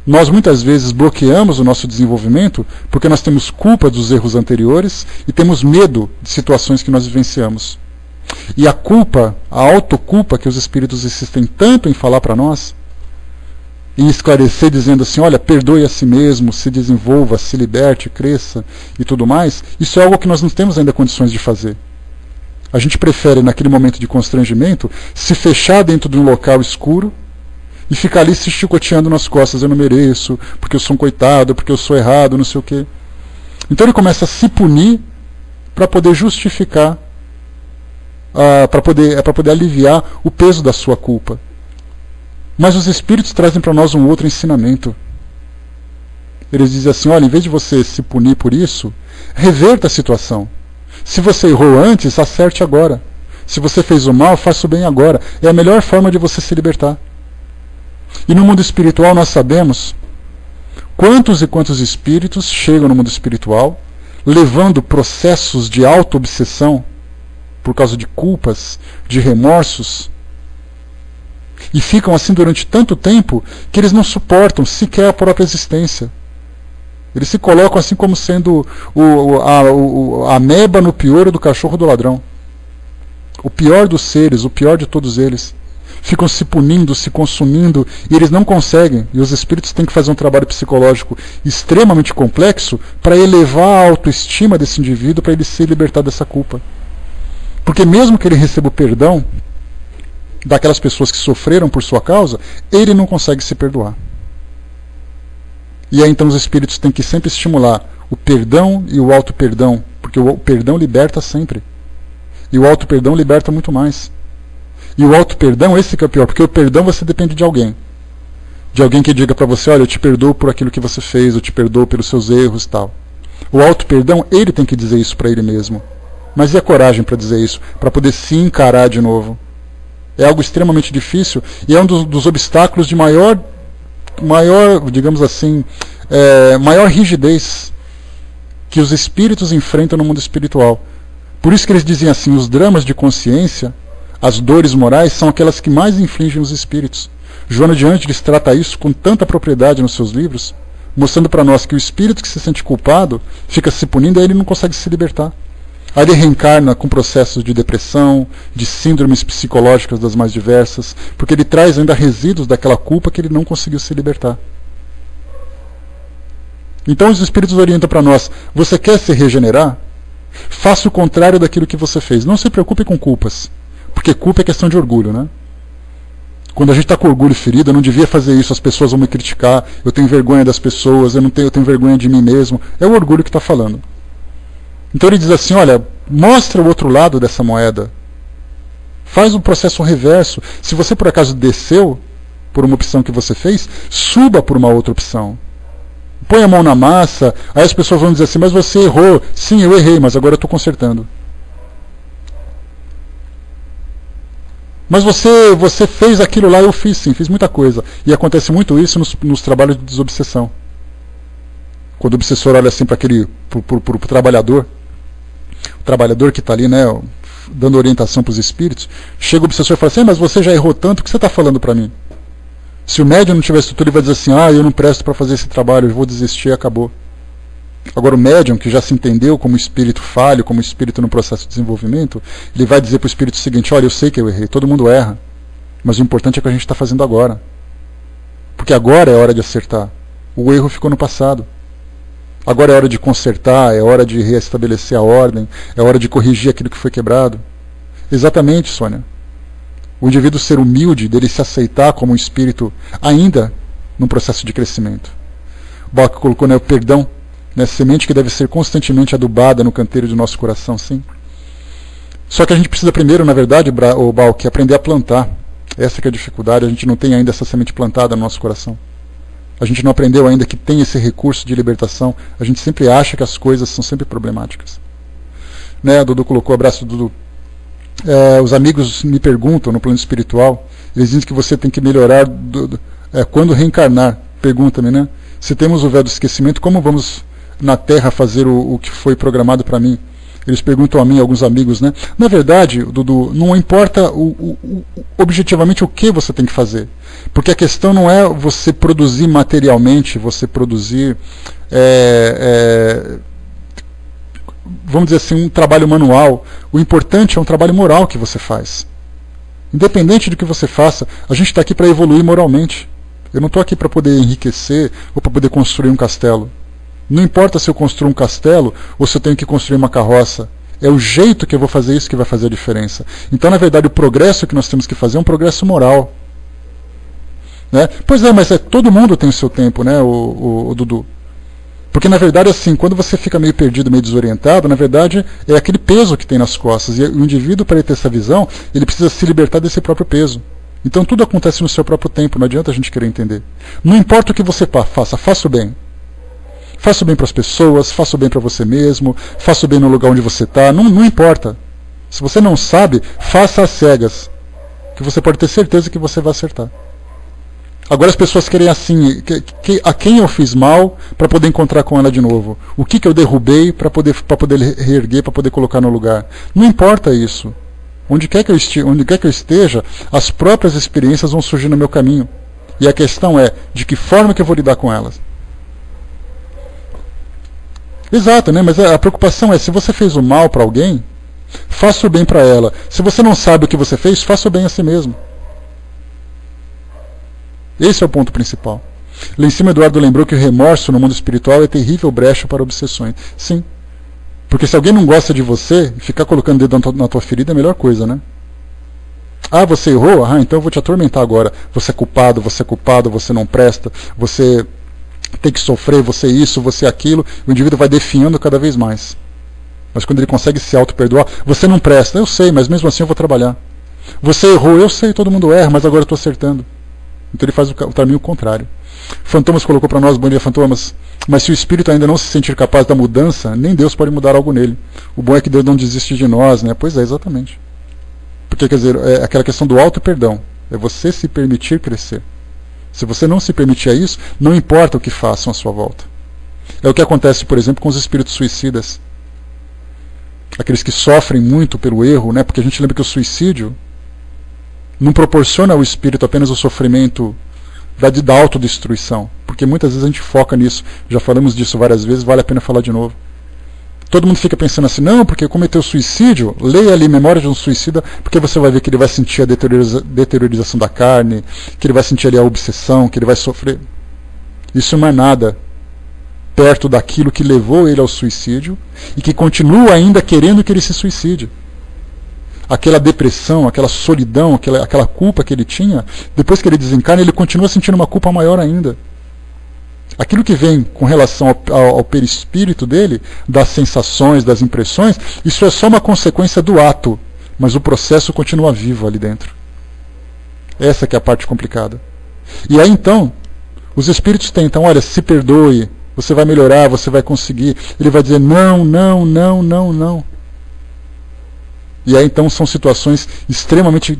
Nós muitas vezes bloqueamos o nosso desenvolvimento porque nós temos culpa dos erros anteriores e temos medo de situações que nós vivenciamos. E a culpa, a autoculpa que os Espíritos insistem tanto em falar para nós, em esclarecer dizendo assim, olha, perdoe a si mesmo, se desenvolva, se liberte, cresça e tudo mais, isso é algo que nós não temos ainda condições de fazer. A gente prefere, naquele momento de constrangimento, se fechar dentro de um local escuro e ficar ali se chicoteando nas costas, eu não mereço, porque eu sou um coitado, porque eu sou errado, não sei o quê. Então ele começa a se punir para poder justificar, para poder aliviar o peso da sua culpa. Mas os Espíritos trazem para nós um outro ensinamento. Eles dizem assim, olha, em vez de você se punir por isso, reverta a situação. Se você errou antes, acerte agora. Se você fez o mal, faça o bem agora. É a melhor forma de você se libertar. E no mundo espiritual nós sabemos quantos e quantos espíritos chegam no mundo espiritual levando processos de auto-obsessão por causa de culpas, de remorsos, e ficam assim durante tanto tempo que eles não suportam sequer a própria existência. Eles se colocam assim como sendo a ameba no piolho do cachorro do ladrão. O pior dos seres, o pior de todos eles. Ficam se punindo, se consumindo, e eles não conseguem. E os Espíritos têm que fazer um trabalho psicológico extremamente complexo para elevar a autoestima desse indivíduo, para ele se libertar dessa culpa. Porque mesmo que ele receba o perdão daquelas pessoas que sofreram por sua causa, ele não consegue se perdoar. E aí então os Espíritos têm que sempre estimular o perdão e o auto-perdão, porque o perdão liberta sempre. E o auto-perdão liberta muito mais. E o auto-perdão, esse que é o pior, porque o perdão você depende de alguém. De alguém que diga para você, olha, eu te perdoo por aquilo que você fez, eu te perdoo pelos seus erros e tal. O auto-perdão, ele tem que dizer isso para ele mesmo. Mas e a coragem para dizer isso? Para poder se encarar de novo? É algo extremamente difícil e é um dos obstáculos de maior, digamos assim, maior rigidez que os espíritos enfrentam no mundo espiritual. Por isso que eles dizem assim, os dramas de consciência, as dores morais, são aquelas que mais infligem os espíritos. Joana de Ângeles trata isso com tanta propriedade nos seus livros, mostrando para nós que o espírito que se sente culpado fica se punindo e ele não consegue se libertar. Aí ele reencarna com processos de depressão, de síndromes psicológicas das mais diversas, porque ele traz ainda resíduos daquela culpa que ele não conseguiu se libertar. Então os Espíritos orientam para nós, você quer se regenerar? Faça o contrário daquilo que você fez. Não se preocupe com culpas, porque culpa é questão de orgulho, né? Quando a gente está com orgulho ferido, eu não devia fazer isso, as pessoas vão me criticar, eu tenho vergonha das pessoas, eu tenho vergonha de mim mesmo. É o orgulho que está falando. Então ele diz assim, olha, mostra o outro lado dessa moeda. Faz um processo reverso. Se você por acaso desceu por uma opção que você fez, suba por uma outra opção. Põe a mão na massa, aí as pessoas vão dizer assim, mas você errou. Sim, eu errei, mas agora eu estou consertando. Mas você fez aquilo lá, eu fiz sim, fiz muita coisa. E acontece muito isso nos trabalhos de desobsessão. Quando o obsessor olha assim para pro trabalhador, o trabalhador que está ali, né, dando orientação para os espíritos, chega o obsessor e fala assim, mas você já errou tanto, o que você está falando para mim? Se o médium não tiver estrutura, ele vai dizer assim, eu não presto para fazer esse trabalho, eu vou desistir e acabou. Agora o médium, que já se entendeu como espírito falho, como espírito no processo de desenvolvimento, ele vai dizer para o espírito o seguinte, olha, eu sei que eu errei, todo mundo erra, mas o importante é o que a gente está fazendo agora. Porque agora é hora de acertar. O erro ficou no passado. Agora é hora de consertar, é hora de restabelecer a ordem, é hora de corrigir aquilo que foi quebrado. Exatamente, Sônia. O indivíduo ser humilde, dele se aceitar como um espírito ainda num processo de crescimento. O Balk colocou, o perdão, semente que deve ser constantemente adubada no canteiro do nosso coração, sim. Só que a gente precisa primeiro, na verdade, o Balk, aprender a plantar. Essa que é a dificuldade, a gente não tem ainda essa semente plantada no nosso coração. A gente não aprendeu ainda que tem esse recurso de libertação. A gente sempre acha que as coisas são sempre problemáticas. A Dudu colocou, abraço, Dudu. Os amigos me perguntam no plano espiritual, eles dizem que você tem que melhorar quando reencarnar. Pergunta-me, se temos o véu do esquecimento, como vamos na Terra fazer o que foi programado para mim? Eles perguntam a mim, alguns amigos, Na verdade, Dudu, não importa objetivamente o que você tem que fazer. Porque a questão não é você produzir materialmente, você produzir, vamos dizer assim, um trabalho manual. O importante é um trabalho moral que você faz. Independente do que você faça, a gente está aqui para evoluir moralmente. Eu não estou aqui para poder enriquecer ou para poder construir um castelo. Não importa se eu construo um castelo ou se eu tenho que construir uma carroça. É o jeito que eu vou fazer isso que vai fazer a diferença. Então, na verdade, o progresso que nós temos que fazer é um progresso moral. Pois é, mas todo mundo tem o seu tempo, o Dudu. Porque, na verdade, assim, quando você fica meio perdido, meio desorientado, na verdade, é aquele peso que tem nas costas. E o indivíduo, para ele ter essa visão, ele precisa se libertar desse próprio peso. Então, tudo acontece no seu próprio tempo, não adianta a gente querer entender. Não importa o que você faça, faça o bem. Faça o bem para as pessoas, faça o bem para você mesmo, faça o bem no lugar onde você está, não importa. Se você não sabe, faça às cegas, que você pode ter certeza que você vai acertar. Agora as pessoas querem assim, a quem eu fiz mal para poder encontrar com ela de novo? O que eu derrubei para poder reerguer, para poder colocar no lugar? Não importa isso. Onde quer que eu esteja, as próprias experiências vão surgir no meu caminho. E a questão é, de que forma que eu vou lidar com elas? Exato, mas a preocupação é, se você fez o mal para alguém, faça o bem para ela. Se você não sabe o que você fez, faça o bem a si mesmo. Esse é o ponto principal. Lá em cima, Eduardo lembrou que o remorso no mundo espiritual é terrível brecha para obsessões. Sim. Porque se alguém não gosta de você, ficar colocando o dedo na tua ferida é a melhor coisa, você errou? Então eu vou te atormentar agora. Você é culpado, você não presta, você tem que sofrer, você isso, você aquilo. O indivíduo vai definhando cada vez mais. Mas quando ele consegue se auto-perdoar, você não presta, eu sei, mas mesmo assim eu vou trabalhar. Você errou, eu sei, todo mundo erra, mas agora eu estou acertando. Então ele faz o caminho contrário. Fantomas colocou para nós, bom dia Fantomas, mas se o espírito ainda não se sentir capaz da mudança, nem Deus pode mudar algo nele. O bom é que Deus não desiste de nós, Pois é, exatamente. Porque, quer dizer, é aquela questão do auto-perdão. É você se permitir crescer. Se você não se permitir isso, não importa o que façam à sua volta. É o que acontece, por exemplo, com os espíritos suicidas. Aqueles que sofrem muito pelo erro, porque a gente lembra que o suicídio não proporciona ao espírito apenas o sofrimento da autodestruição. Porque muitas vezes a gente foca nisso. Já falamos disso várias vezes, vale a pena falar de novo. Todo mundo fica pensando assim, não, porque cometeu suicídio, leia ali Memória de um Suicida, porque você vai ver que ele vai sentir a deteriorização da carne, que ele vai sentir ali a obsessão, que ele vai sofrer. Isso não é nada perto daquilo que levou ele ao suicídio e que continua ainda querendo que ele se suicide. Aquela depressão, aquela solidão, aquela culpa que ele tinha, depois que ele desencarna, ele continua sentindo uma culpa maior ainda. Aquilo que vem com relação ao perispírito dele, das sensações, das impressões, isso é só uma consequência do ato, mas o processo continua vivo ali dentro. Essa que é a parte complicada. E aí então, os espíritos tentam, olha, se perdoe, você vai melhorar, você vai conseguir. Ele vai dizer, não. E aí então são situações extremamente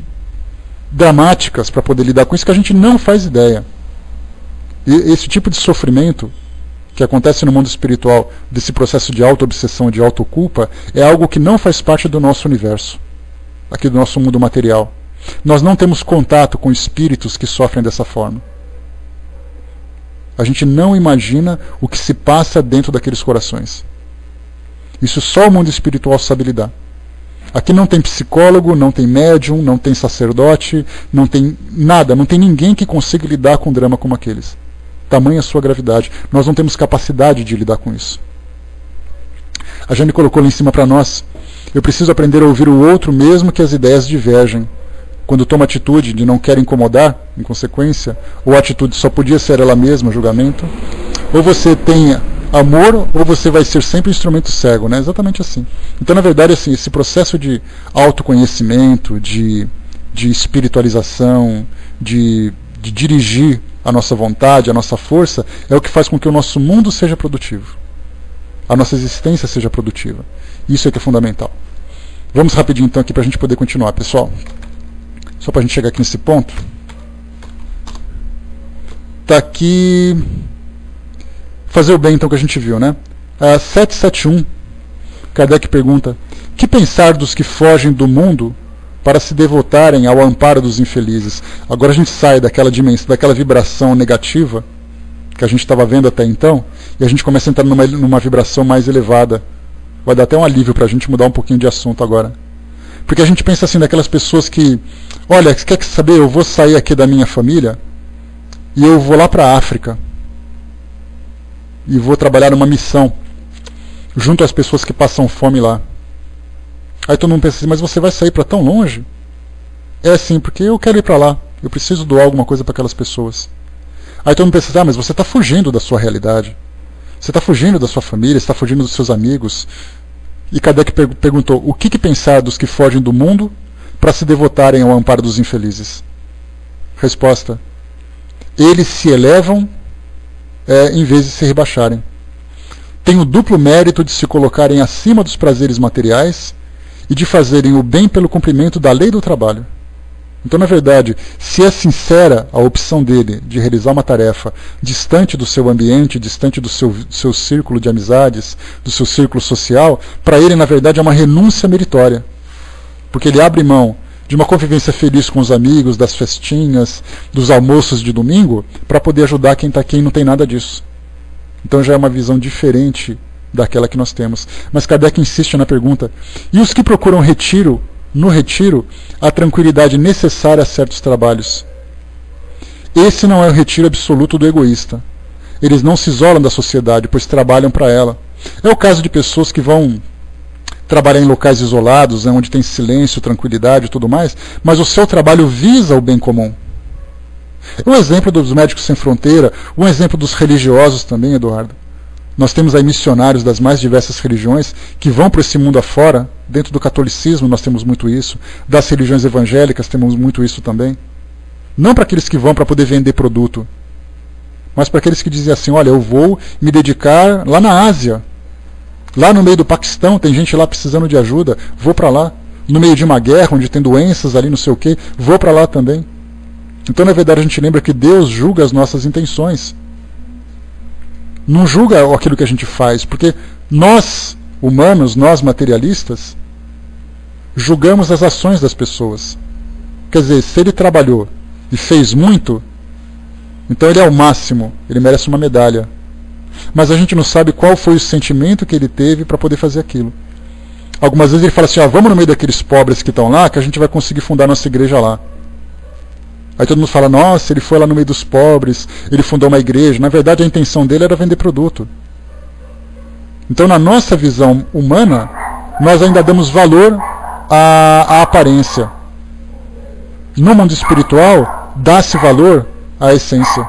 dramáticas para poder lidar com isso que a gente não faz ideia. E esse tipo de sofrimento que acontece no mundo espiritual, desse processo de auto-obsessão, de autoculpa, é algo que não faz parte do nosso universo, aqui do nosso mundo material. Nós não temos contato com espíritos que sofrem dessa forma. A gente não imagina o que se passa dentro daqueles corações. Isso só o mundo espiritual sabe lidar. Aqui não tem psicólogo, não tem médium, não tem sacerdote, não tem nada, não tem ninguém que consiga lidar com um drama como aqueles. Tamanha a sua gravidade. Nós não temos capacidade de lidar com isso. A Jane colocou lá em cima para nós: eu preciso aprender a ouvir o outro mesmo que as ideias divergem. Quando toma atitude de não quer incomodar, em consequência, ou a atitude só podia ser ela mesma, julgamento, ou você tem amor, ou você vai ser sempre um instrumento cego, né? Exatamente assim. Então, na verdade, assim, esse processo de autoconhecimento, de espiritualização, de dirigir a nossa vontade, a nossa força, é o que faz com que o nosso mundo seja produtivo. A nossa existência seja produtiva. Isso é que é fundamental. Vamos rapidinho então aqui para a gente poder continuar, pessoal. Só para a gente chegar aqui nesse ponto. Está aqui... Fazer o bem, então, que a gente viu, né? 771, Kardec pergunta: que pensar dos que fogem do mundo para se devotarem ao amparo dos infelizes? Agora a gente sai daquela dimensão, daquela vibração negativa que a gente estava vendo até então, e a gente começa a entrar numa vibração mais elevada. Vai dar até um alívio para a gente mudar um pouquinho de assunto agora. Porque a gente pensa assim, daquelas pessoas que, olha, quer saber, eu vou sair aqui da minha família e eu vou lá para a África e vou trabalhar numa missão junto às pessoas que passam fome lá. Aí todo mundo pensa assim: mas você vai sair para tão longe? É assim, porque eu quero ir para lá, eu preciso doar alguma coisa para aquelas pessoas. Aí todo mundo pensa assim: mas você está fugindo da sua realidade, você está fugindo da sua família, você está fugindo dos seus amigos. E Kardec perguntou: o que pensar dos que fogem do mundo para se devotarem ao amparo dos infelizes? Resposta: eles se elevam em vez de se rebaixarem. Tem o duplo mérito de se colocarem acima dos prazeres materiais e de fazerem o bem pelo cumprimento da lei do trabalho. Então, na verdade, se é sincera a opção dele de realizar uma tarefa distante do seu ambiente, distante do seu círculo de amizades, do seu círculo social, para ele, na verdade, é uma renúncia meritória. Porque ele abre mão de uma convivência feliz com os amigos, das festinhas, dos almoços de domingo, para poder ajudar quem está aqui e não tem nada disso. Então já é uma visão diferente daquela que nós temos. Mas Kardec insiste na pergunta: e os que procuram retiro, no retiro, a tranquilidade necessária a certos trabalhos? Esse não é o retiro absoluto do egoísta. Eles não se isolam da sociedade, pois trabalham para ela. É o caso de pessoas que vão trabalhar em locais isolados, né, onde tem silêncio, tranquilidade e tudo mais, mas o seu trabalho visa o bem comum. Um exemplo dos Médicos Sem Fronteira, um exemplo dos religiosos também, Eduardo. Nós temos aí missionários das mais diversas religiões que vão para esse mundo afora. Dentro do catolicismo nós temos muito isso, das religiões evangélicas temos muito isso também. Não para aqueles que vão para poder vender produto, mas para aqueles que dizem assim: olha, eu vou me dedicar lá na Ásia, lá no meio do Paquistão, tem gente lá precisando de ajuda, vou para lá. No meio de uma guerra, onde tem doenças ali, não sei o quê, vou para lá também. Então, na verdade, a gente lembra que Deus julga as nossas intenções. Não julga aquilo que a gente faz, porque nós, humanos, nós materialistas, julgamos as ações das pessoas. Quer dizer, se ele trabalhou e fez muito, então ele é o máximo, ele merece uma medalha. Mas a gente não sabe qual foi o sentimento que ele teve para poder fazer aquilo. Algumas vezes ele fala assim: vamos no meio daqueles pobres que estão lá, que a gente vai conseguir fundar nossa igreja lá. Aí todo mundo fala: nossa, ele foi lá no meio dos pobres, ele fundou uma igreja. Na verdade, a intenção dele era vender produto. Então, na nossa visão humana, nós ainda damos valor à aparência. No mundo espiritual, dá-se valor à essência.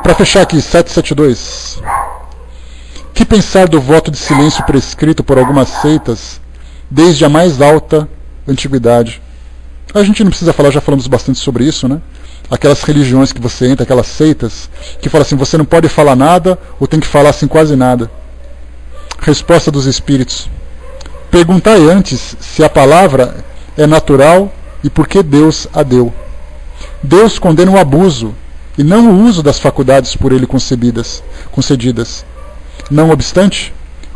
Para fechar aqui, 772. Que pensar do voto de silêncio prescrito por algumas seitas desde a mais alta antiguidade? A gente não precisa falar, já falamos bastante sobre isso, né? Aquelas religiões que você entra, aquelas seitas, que falam assim: você não pode falar nada, ou tem que falar assim quase nada. Resposta dos espíritos: perguntai antes se a palavra é natural e por que Deus a deu. Deus condena o abuso e não o uso das faculdades por ele concedidas. Não obstante,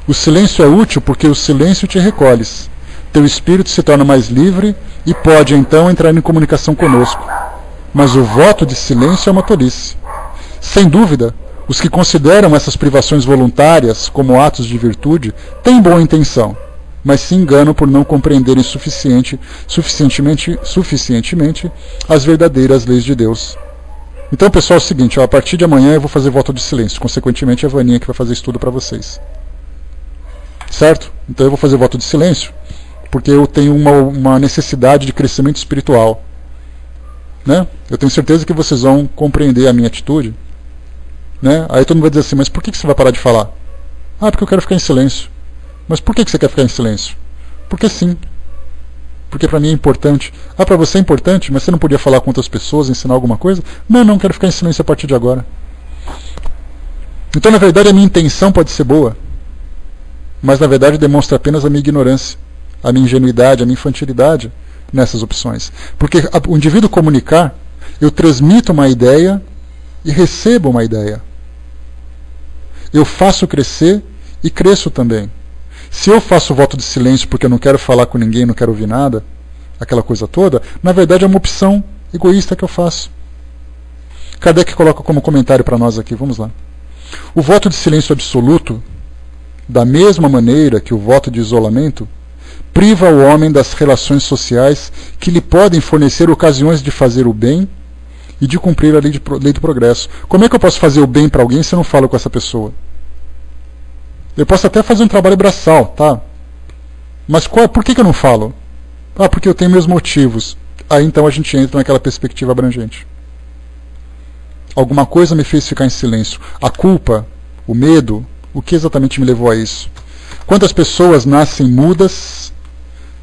o silêncio é útil porque o silêncio te recolhes. Teu espírito se torna mais livre e pode então entrar em comunicação conosco. Mas o voto de silêncio é uma tolice. Sem dúvida, os que consideram essas privações voluntárias como atos de virtude têm boa intenção, mas se enganam por não compreenderem suficientemente as verdadeiras leis de Deus. Então, pessoal, é o seguinte, a partir de amanhã eu vou fazer voto de silêncio, consequentemente é a Vaninha que vai fazer estudo para vocês. Certo? Então eu vou fazer voto de silêncio, porque eu tenho uma necessidade de crescimento espiritual. Né? Eu tenho certeza que vocês vão compreender a minha atitude. Né? Aí todo mundo vai dizer assim, mas por que você vai parar de falar? Ah, porque eu quero ficar em silêncio. Mas por que você quer ficar em silêncio? Porque sim. Porque para mim é importante. Ah, para você é importante, mas você não podia falar com outras pessoas, ensinar alguma coisa? Não quero ficar em silêncio a partir de agora. Então, na verdade, a minha intenção pode ser boa, mas na verdade demonstra apenas a minha ignorância, a minha ingenuidade, a minha infantilidade nessas opções. Porque o indivíduo comunicar, eu transmito uma ideia e recebo uma ideia. Eu faço crescer e cresço também. Se eu faço voto de silêncio porque eu não quero falar com ninguém, não quero ouvir nada, aquela coisa toda, na verdade é uma opção egoísta que eu faço. Kardec coloca como comentário para nós aqui, vamos lá. O voto de silêncio absoluto, da mesma maneira que o voto de isolamento, priva o homem das relações sociais que lhe podem fornecer ocasiões de fazer o bem e de cumprir a lei do progresso. Como é que eu posso fazer o bem para alguém se eu não falo com essa pessoa? Eu posso até fazer um trabalho braçal, tá? Mas por que eu não falo? Ah, porque eu tenho meus motivos. Aí então a gente entra naquela perspectiva abrangente. Alguma coisa me fez ficar em silêncio. A culpa, o medo, o que exatamente me levou a isso? Quantas pessoas nascem mudas,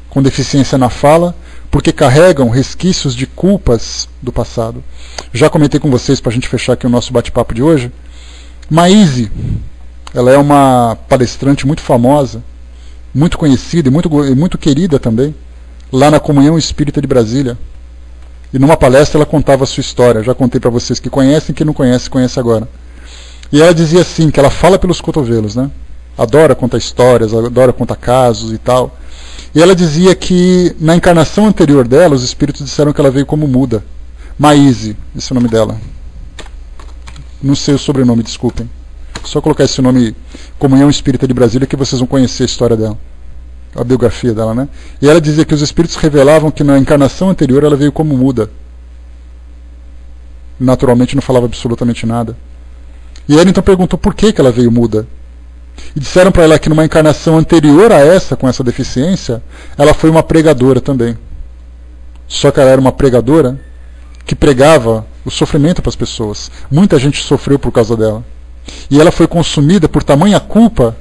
com deficiência na fala, porque carregam resquícios de culpas do passado? Já comentei com vocês, para a gente fechar aqui o nosso bate-papo de hoje, Maíse, ela é uma palestrante muito famosa, muito conhecida e muito querida também, lá na Comunhão Espírita de Brasília. E numa palestra ela contava a sua história. Já contei para vocês que conhecem, quem não conhece, conhece agora. E ela dizia assim, que ela fala pelos cotovelos, né? Adora contar histórias, adora contar casos e tal. E ela dizia que na encarnação anterior dela, os espíritos disseram que ela veio como muda. Maíse, esse é o nome dela. Não sei o sobrenome, desculpem. Só colocar esse nome, Comunhão Espírita de Brasília, que vocês vão conhecer a história dela. A biografia dela, né? E ela dizia que os espíritos revelavam que na encarnação anterior ela veio como muda. Naturalmente não falava absolutamente nada. E ela então perguntou por que ela veio muda. E disseram para ela que numa encarnação anterior a essa, com essa deficiência, ela foi uma pregadora também. Só que ela era uma pregadora que pregava o sofrimento para as pessoas. Muita gente sofreu por causa dela. E ela foi consumida por tamanha culpa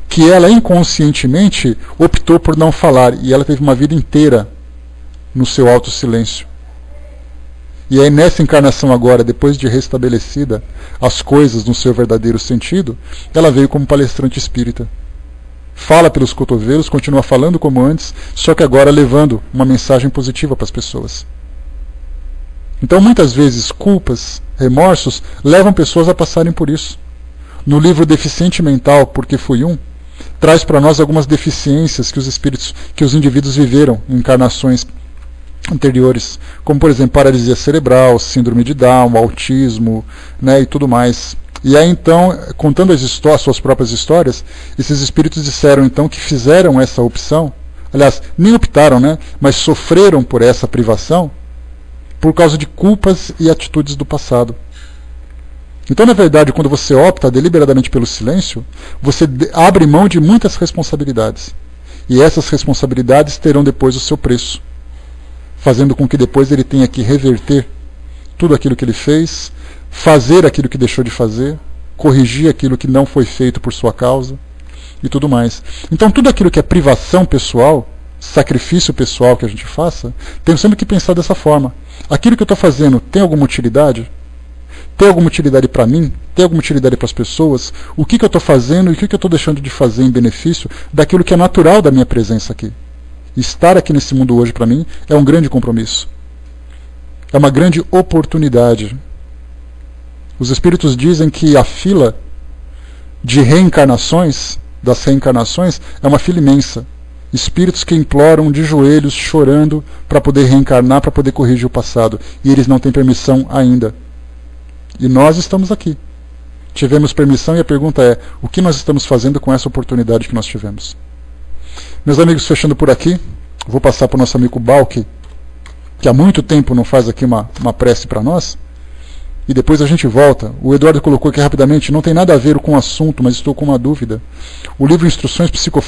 que ela inconscientemente optou por não falar. E ela teve uma vida inteira no seu alto silêncio. E aí nessa encarnação agora, depois de restabelecida as coisas no seu verdadeiro sentido, ela veio como palestrante espírita. Fala pelos cotovelos, continua falando como antes, só que agora levando uma mensagem positiva para as pessoas. Então muitas vezes culpas, remorsos, levam pessoas a passarem por isso. No livro Deficiente Mental, Porque Fui Um, traz para nós algumas deficiências que os indivíduos viveram em encarnações anteriores, como por exemplo paralisia cerebral, síndrome de Down, autismo, né, e tudo mais. E aí então, contando as suas próprias histórias, esses espíritos disseram então que fizeram essa opção, aliás, nem optaram, né, mas sofreram por essa privação por causa de culpas e atitudes do passado. Então, na verdade, quando você opta deliberadamente pelo silêncio, você abre mão de muitas responsabilidades. E essas responsabilidades terão depois o seu preço, fazendo com que depois ele tenha que reverter tudo aquilo que ele fez, fazer aquilo que deixou de fazer, corrigir aquilo que não foi feito por sua causa e tudo mais. Então, tudo aquilo que é privação pessoal, sacrifício pessoal que a gente faça, temos sempre que pensar dessa forma. Aquilo que eu estou fazendo tem alguma utilidade? Tem alguma utilidade para mim? Tem alguma utilidade para as pessoas? O que eu estou fazendo e o que eu estou deixando de fazer em benefício daquilo que é natural da minha presença aqui? Estar aqui nesse mundo hoje, para mim, é um grande compromisso. É uma grande oportunidade. Os espíritos dizem que a fila de reencarnações, das reencarnações, é uma fila imensa. Espíritos que imploram de joelhos, chorando, para poder reencarnar, para poder corrigir o passado. E eles não têm permissão ainda. E nós estamos aqui. Tivemos permissão e a pergunta é: o que nós estamos fazendo com essa oportunidade que nós tivemos? Meus amigos, fechando por aqui, vou passar para o nosso amigo Balk, que há muito tempo não faz aqui uma prece para nós, e depois a gente volta. O Eduardo colocou aqui rapidamente, não tem nada a ver com o assunto, mas estou com uma dúvida. O livro Instruções Psicofônicas